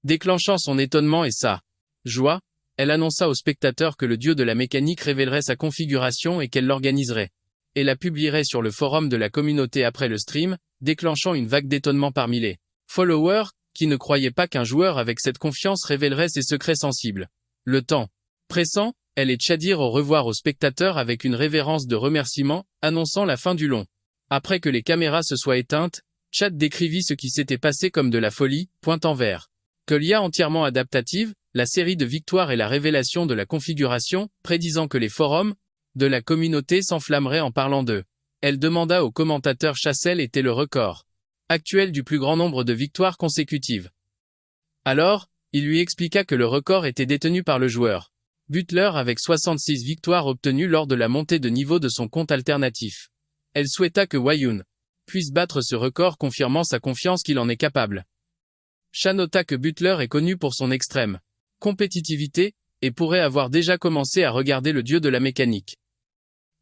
Déclenchant son étonnement et sa joie, elle annonça aux spectateurs que le dieu de la mécanique révélerait sa configuration et qu'elle l'organiserait et la publierait sur le forum de la communauté après le stream, déclenchant une vague d'étonnement parmi les followers, qui ne croyaient pas qu'un joueur avec cette confiance révélerait ses secrets sensibles. Le temps pressant, elle et Cha dirent au revoir aux spectateurs avec une révérence de remerciement, annonçant la fin du long. Après que les caméras se soient éteintes, Cha décrivit ce qui s'était passé comme de la folie, pointant vers que l'IA entièrement adaptative, la série de victoires et la révélation de la configuration, prédisant que les forums de la communauté s'enflammeraient en parlant d'eux. Elle demanda au commentateur Chassel était le record actuel du plus grand nombre de victoires consécutives. Alors, il lui expliqua que le record était détenu par le joueur Butler avec 66 victoires obtenues lors de la montée de niveau de son compte alternatif. Elle souhaita que Wayun puisse battre ce record confirmant sa confiance qu'il en est capable. Cha nota que Butler est connu pour son extrême compétitivité, et pourrait avoir déjà commencé à regarder le dieu de la mécanique.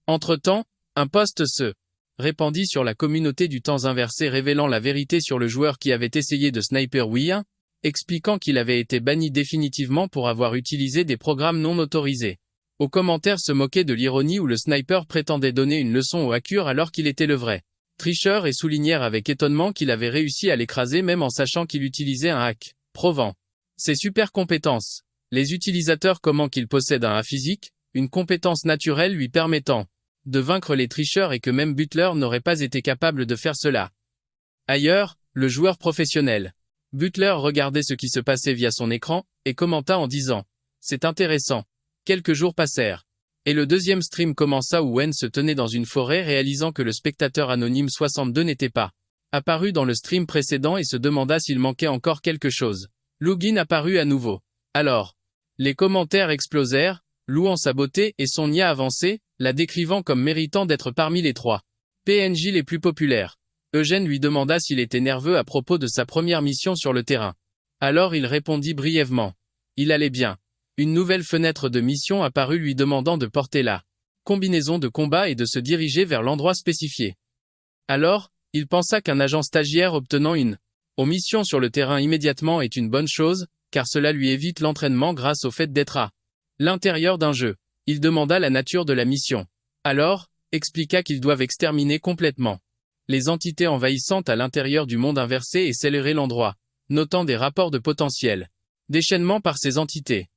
Entre-temps, un post se répandit sur la communauté du temps inversé révélant la vérité sur le joueur qui avait essayé de sniper Wii1, expliquant qu'il avait été banni définitivement pour avoir utilisé des programmes non autorisés. Aux commentaires se moquaient de l'ironie où le sniper prétendait donner une leçon au hacker alors qu'il était le vrai tricheur et soulignèrent avec étonnement qu'il avait réussi à l'écraser même en sachant qu'il utilisait un hack, prouvant ses super compétences. Les utilisateurs comment qu'il possède un A physique, une compétence naturelle lui permettant de vaincre les tricheurs et que même Butler n'aurait pas été capable de faire cela. Ailleurs, le joueur professionnel Butler regardait ce qui se passait via son écran, et commenta en disant « C'est intéressant ». Quelques jours passèrent. Et le deuxième stream commença où Wen se tenait dans une forêt réalisant que le spectateur anonyme 62 n'était pas apparu dans le stream précédent et se demanda s'il manquait encore quelque chose. Lugin apparut à nouveau. Alors, les commentaires explosèrent, louant sa beauté et son IA avancée, la décrivant comme méritant d'être parmi les 3 PNJ les plus populaires. Eugène lui demanda s'il était nerveux à propos de sa première mission sur le terrain. Alors il répondit brièvement. Il allait bien. Une nouvelle fenêtre de mission apparut lui demandant de porter la combinaison de combat et de se diriger vers l'endroit spécifié. Alors, il pensa qu'un agent stagiaire obtenant une mission sur le terrain immédiatement est une bonne chose, car cela lui évite l'entraînement grâce au fait d'être à l'intérieur d'un jeu. Il demanda la nature de la mission. Alors, expliqua qu'ils doivent exterminer complètement les entités envahissantes à l'intérieur du monde inversé et scellerer l'endroit, notant des rapports de potentiel déchaînement par ces entités.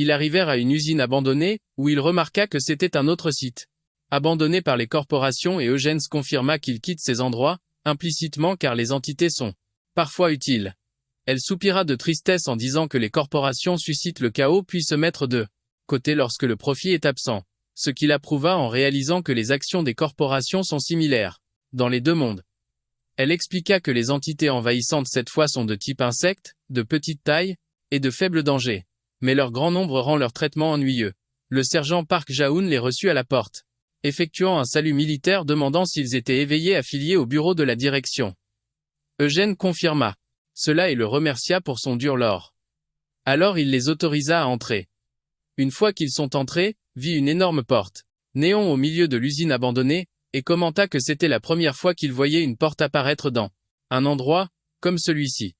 Ils arrivèrent à une usine abandonnée, où il remarqua que c'était un autre site. Abandonné par les corporations, et Eugène confirma qu'il quitte ces endroits, implicitement car les entités sont parfois utiles. Elle soupira de tristesse en disant que les corporations suscitent le chaos puis se mettre de côté lorsque le profit est absent. Ce qu'il approuva en réalisant que les actions des corporations sont similaires dans les deux mondes. Elle expliqua que les entités envahissantes cette fois sont de type insecte, de petite taille, et de faible danger. Mais leur grand nombre rend leur traitement ennuyeux. Le sergent Park Jae-hoon les reçut à la porte, effectuant un salut militaire demandant s'ils étaient éveillés affiliés au bureau de la direction. Eugène confirma cela et le remercia pour son dur lore. Alors il les autorisa à entrer. Une fois qu'ils sont entrés, vit une énorme porte, néon au milieu de l'usine abandonnée, et commenta que c'était la première fois qu'il voyait une porte apparaître dans un endroit comme celui-ci.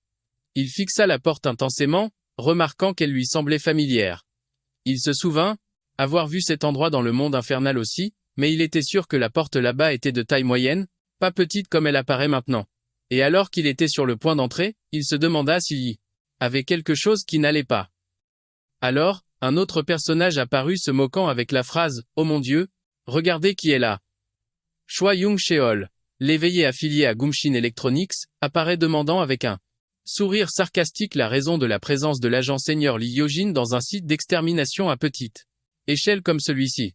Il fixa la porte intensément, remarquant qu'elle lui semblait familière. Il se souvint avoir vu cet endroit dans le monde infernal aussi, mais il était sûr que la porte là-bas était de taille moyenne, pas petite comme elle apparaît maintenant. Et alors qu'il était sur le point d'entrer, il se demanda s'il y avait quelque chose qui n'allait pas. Alors, un autre personnage apparut se moquant avec la phrase « Oh mon Dieu, regardez qui est là !» Choi Young-cheol, l'éveillé affilié à Gumshin Electronics, apparaît demandant avec un sourire sarcastique la raison de la présence de l'agent senior Lee Hyojin dans un site d'extermination à petite échelle comme celui-ci.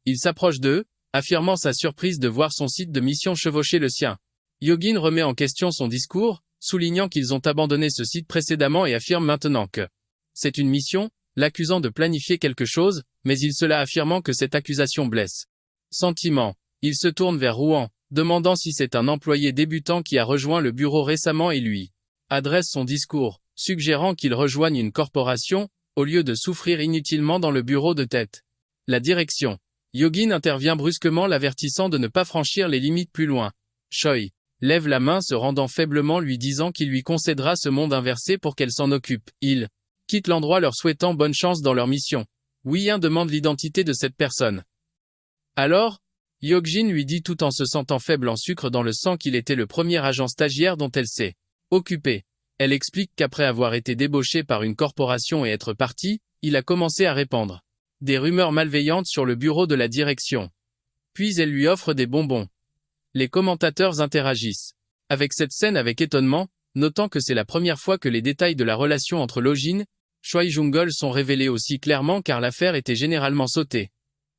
Il s'approche d'eux, affirmant sa surprise de voir son site de mission chevaucher le sien. Hyojin remet en question son discours, soulignant qu'ils ont abandonné ce site précédemment et affirme maintenant que c'est une mission, l'accusant de planifier quelque chose, mais il se la affirmant que cette accusation blesse. Sentiment. Il se tourne vers Rouen, demandant si c'est un employé débutant qui a rejoint le bureau récemment et lui adresse son discours, suggérant qu'il rejoigne une corporation, au lieu de souffrir inutilement dans le bureau de tête. La direction. Hyojin intervient brusquement l'avertissant de ne pas franchir les limites plus loin. Choi lève la main se rendant faiblement lui disant qu'il lui concédera ce monde inversé pour qu'elle s'en occupe. Il quitte l'endroit leur souhaitant bonne chance dans leur mission. Wei-Yin demande l'identité de cette personne. Alors, Hyojin lui dit tout en se sentant faible en sucre dans le sang qu'il était le premier agent stagiaire dont elle s'est occupée. Elle explique qu'après avoir été débauché par une corporation et être parti, il a commencé à répandre des rumeurs malveillantes sur le bureau de la direction. Puis elle lui offre des bonbons. Les commentateurs interagissent avec cette scène avec étonnement, notant que c'est la première fois que les détails de la relation entre Lojin et Choi Jung-gol sont révélés aussi clairement car l'affaire était généralement sautée.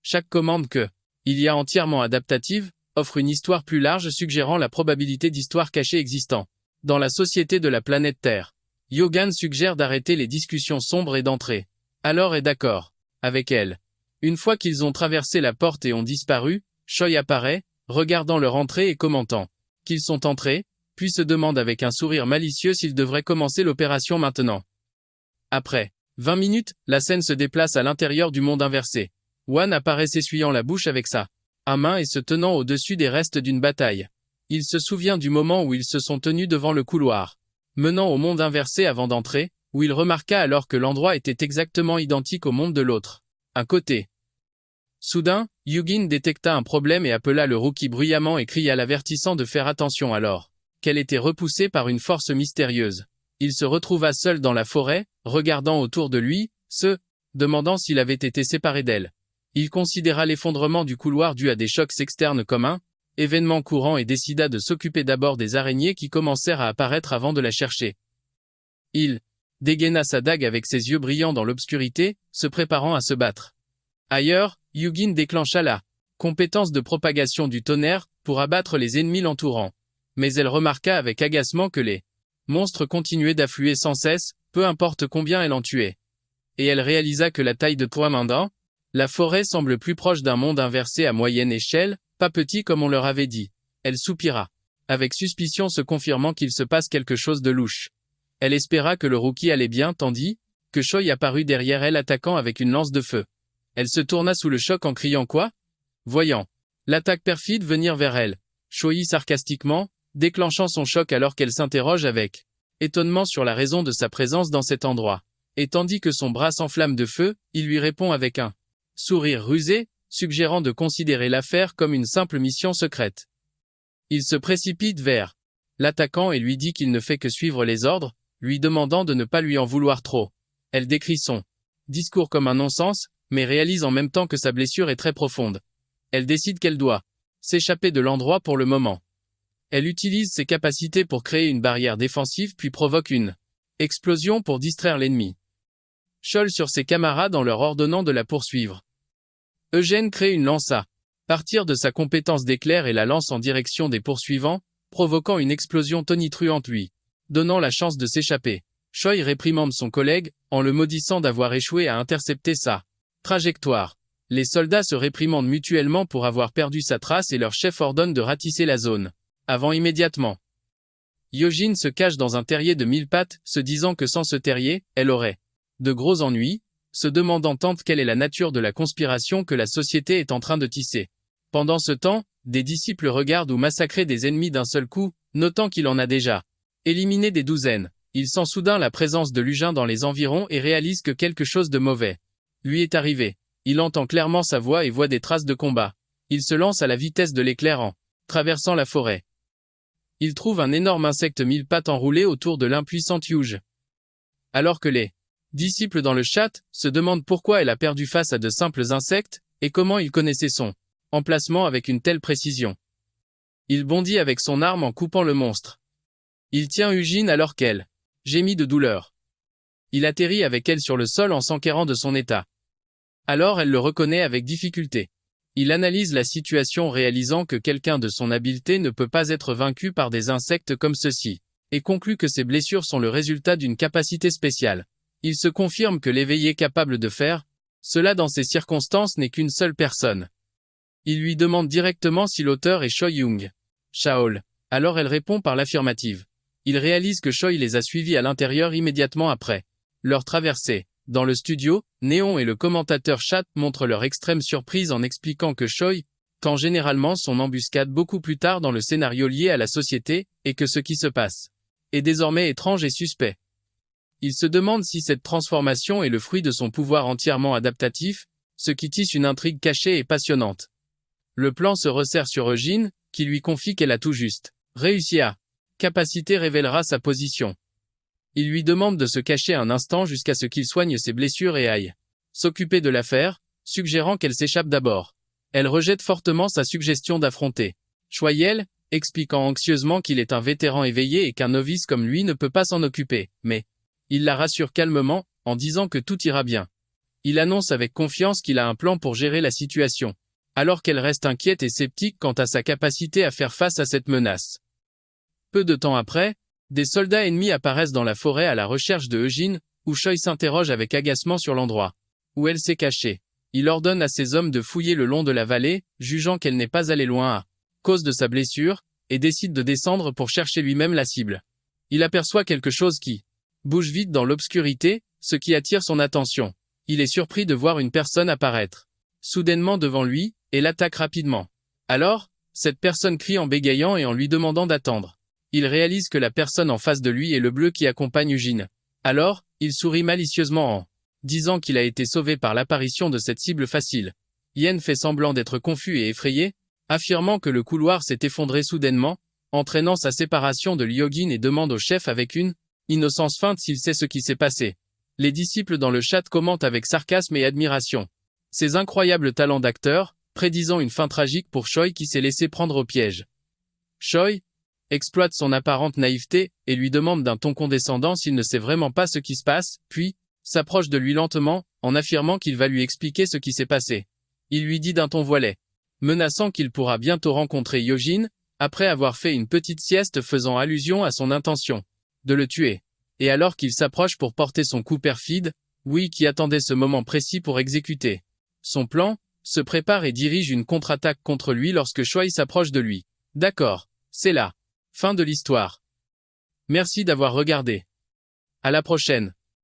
Chaque commande que il y a entièrement adaptative offre une histoire plus large suggérant la probabilité d'histoires cachées existant dans la société de la planète Terre. Yogan suggère d'arrêter les discussions sombres et d'entrer. Alors est d'accord avec elle. Une fois qu'ils ont traversé la porte et ont disparu, Choi apparaît, regardant leur entrée et commentant qu'ils sont entrés, puis se demande avec un sourire malicieux s'ils devraient commencer l'opération maintenant. Après 20 minutes, la scène se déplace à l'intérieur du monde inversé. Wan apparaît s'essuyant la bouche avec sa main et se tenant au-dessus des restes d'une bataille. Il se souvient du moment où ils se sont tenus devant le couloir menant au monde inversé avant d'entrer, où il remarqua alors que l'endroit était exactement identique au monde de l'autre. Un côté. Soudain, Hyojin détecta un problème et appela le rookie bruyamment et cria l'avertissant de faire attention alors qu'elle était repoussée par une force mystérieuse. Il se retrouva seul dans la forêt, regardant autour de lui, se demandant s'il avait été séparé d'elle. Il considéra l'effondrement du couloir dû à des chocs externes comme un événement courant et décida de s'occuper d'abord des araignées qui commencèrent à apparaître avant de la chercher. Il dégaina sa dague avec ses yeux brillants dans l'obscurité, se préparant à se battre. Ailleurs, Hyojin déclencha la compétence de propagation du tonnerre pour abattre les ennemis l'entourant. Mais elle remarqua avec agacement que les monstres continuaient d'affluer sans cesse, peu importe combien elle en tuait. Et elle réalisa que la taille de Toimanda, la forêt semble plus proche d'un monde inversé à moyenne échelle, pas petit comme on leur avait dit. Elle soupira, avec suspicion se confirmant qu'il se passe quelque chose de louche. Elle espéra que le rookie allait bien tandis que Choi apparut derrière elle attaquant avec une lance de feu. Elle se tourna sous le choc en criant quoi ? Voyant l'attaque perfide venir vers elle, Choi sarcastiquement, déclenchant son choc alors qu'elle s'interroge avec étonnement sur la raison de sa présence dans cet endroit. Et tandis que son bras s'enflamme de feu, il lui répond avec un sourire rusé, suggérant de considérer l'affaire comme une simple mission secrète. Il se précipite vers l'attaquant et lui dit qu'il ne fait que suivre les ordres, lui demandant de ne pas lui en vouloir trop. Elle décrit son discours comme un non-sens, mais réalise en même temps que sa blessure est très profonde. Elle décide qu'elle doit s'échapper de l'endroit pour le moment. Elle utilise ses capacités pour créer une barrière défensive puis provoque une explosion pour distraire l'ennemi. Scholl sur ses camarades en leur ordonnant de la poursuivre. Eugène crée une lance à partir de sa compétence d'éclair et la lance en direction des poursuivants, provoquant une explosion tonitruante lui donnant la chance de s'échapper. Choi réprimande son collègue, en le maudissant d'avoir échoué à intercepter sa trajectoire. Les soldats se réprimandent mutuellement pour avoir perdu sa trace et leur chef ordonne de ratisser la zone. Avant immédiatement. Hyojin se cache dans un terrier de 1000 pattes, se disant que sans ce terrier, elle aurait de gros ennuis, se demandant tant quelle est la nature de la conspiration que la société est en train de tisser. Pendant ce temps, des disciples regardent ou massacrer des ennemis d'un seul coup, notant qu'il en a déjà éliminé des douzaines. Il sent soudain la présence de Lugin dans les environs et réalise que quelque chose de mauvais lui est arrivé. Il entend clairement sa voix et voit des traces de combat. Il se lance à la vitesse de l'éclair en traversant la forêt. Il trouve un énorme insecte 1000 pattes enroulé autour de l'impuissante Yuge. Alors que les disciples dans le chat se demandent pourquoi elle a perdu face à de simples insectes, et comment il connaissait son emplacement avec une telle précision. Il bondit avec son arme en coupant le monstre. Il tient Eugene alors qu'elle gémit de douleur. Il atterrit avec elle sur le sol en s'enquérant de son état. Alors elle le reconnaît avec difficulté. Il analyse la situation réalisant que quelqu'un de son habileté ne peut pas être vaincu par des insectes comme ceux-ci, et conclut que ses blessures sont le résultat d'une capacité spéciale. Il se confirme que l'éveillé capable de faire cela dans ces circonstances n'est qu'une seule personne. Il lui demande directement si l'auteur est Choi Young Chaol. Alors elle répond par l'affirmative. Il réalise que Choi les a suivis à l'intérieur immédiatement après leur traversée. Dans le studio, Néon et le commentateur chat montrent leur extrême surprise en expliquant que Choi tend généralement son embuscade beaucoup plus tard dans le scénario lié à la société, et que ce qui se passe est désormais étrange et suspect. Il se demande si cette transformation est le fruit de son pouvoir entièrement adaptatif, ce qui tisse une intrigue cachée et passionnante. Le plan se resserre sur Eugene, qui lui confie qu'elle a tout juste réussi à capacité révélera sa position. Il lui demande de se cacher un instant jusqu'à ce qu'il soigne ses blessures et aille s'occuper de l'affaire, suggérant qu'elle s'échappe d'abord. Elle rejette fortement sa suggestion d'affronter Choyel, expliquant anxieusement qu'il est un vétéran éveillé et qu'un novice comme lui ne peut pas s'en occuper, mais il la rassure calmement, en disant que tout ira bien. Il annonce avec confiance qu'il a un plan pour gérer la situation, alors qu'elle reste inquiète et sceptique quant à sa capacité à faire face à cette menace. Peu de temps après, des soldats ennemis apparaissent dans la forêt à la recherche de Eugene, où Choi s'interroge avec agacement sur l'endroit où elle s'est cachée. Il ordonne à ses hommes de fouiller le long de la vallée, jugeant qu'elle n'est pas allée loin à cause de sa blessure, et décide de descendre pour chercher lui-même la cible. Il aperçoit quelque chose qui bouge vite dans l'obscurité, ce qui attire son attention. Il est surpris de voir une personne apparaître soudainement devant lui, et l'attaque rapidement. Alors, cette personne crie en bégayant et en lui demandant d'attendre. Il réalise que la personne en face de lui est le bleu qui accompagne Eugene. Alors, il sourit malicieusement en disant qu'il a été sauvé par l'apparition de cette cible facile. Yen fait semblant d'être confus et effrayé, affirmant que le couloir s'est effondré soudainement, entraînant sa séparation de Lyogin et demande au chef avec une innocence feinte s'il sait ce qui s'est passé. Les disciples dans le chat commentent avec sarcasme et admiration ses incroyables talents d'acteur, prédisant une fin tragique pour Choi qui s'est laissé prendre au piège. Choi exploite son apparente naïveté et lui demande d'un ton condescendant s'il ne sait vraiment pas ce qui se passe, puis s'approche de lui lentement, en affirmant qu'il va lui expliquer ce qui s'est passé. Il lui dit d'un ton voilé, menaçant qu'il pourra bientôt rencontrer Hyojin, après avoir fait une petite sieste faisant allusion à son intention de le tuer. Et alors qu'il s'approche pour porter son coup perfide, Wei qui attendait ce moment précis pour exécuter son plan, se prépare et dirige une contre-attaque contre lui lorsque Choi s'approche de lui. D'accord, c'est là. Fin de l'histoire. Merci d'avoir regardé. À la prochaine.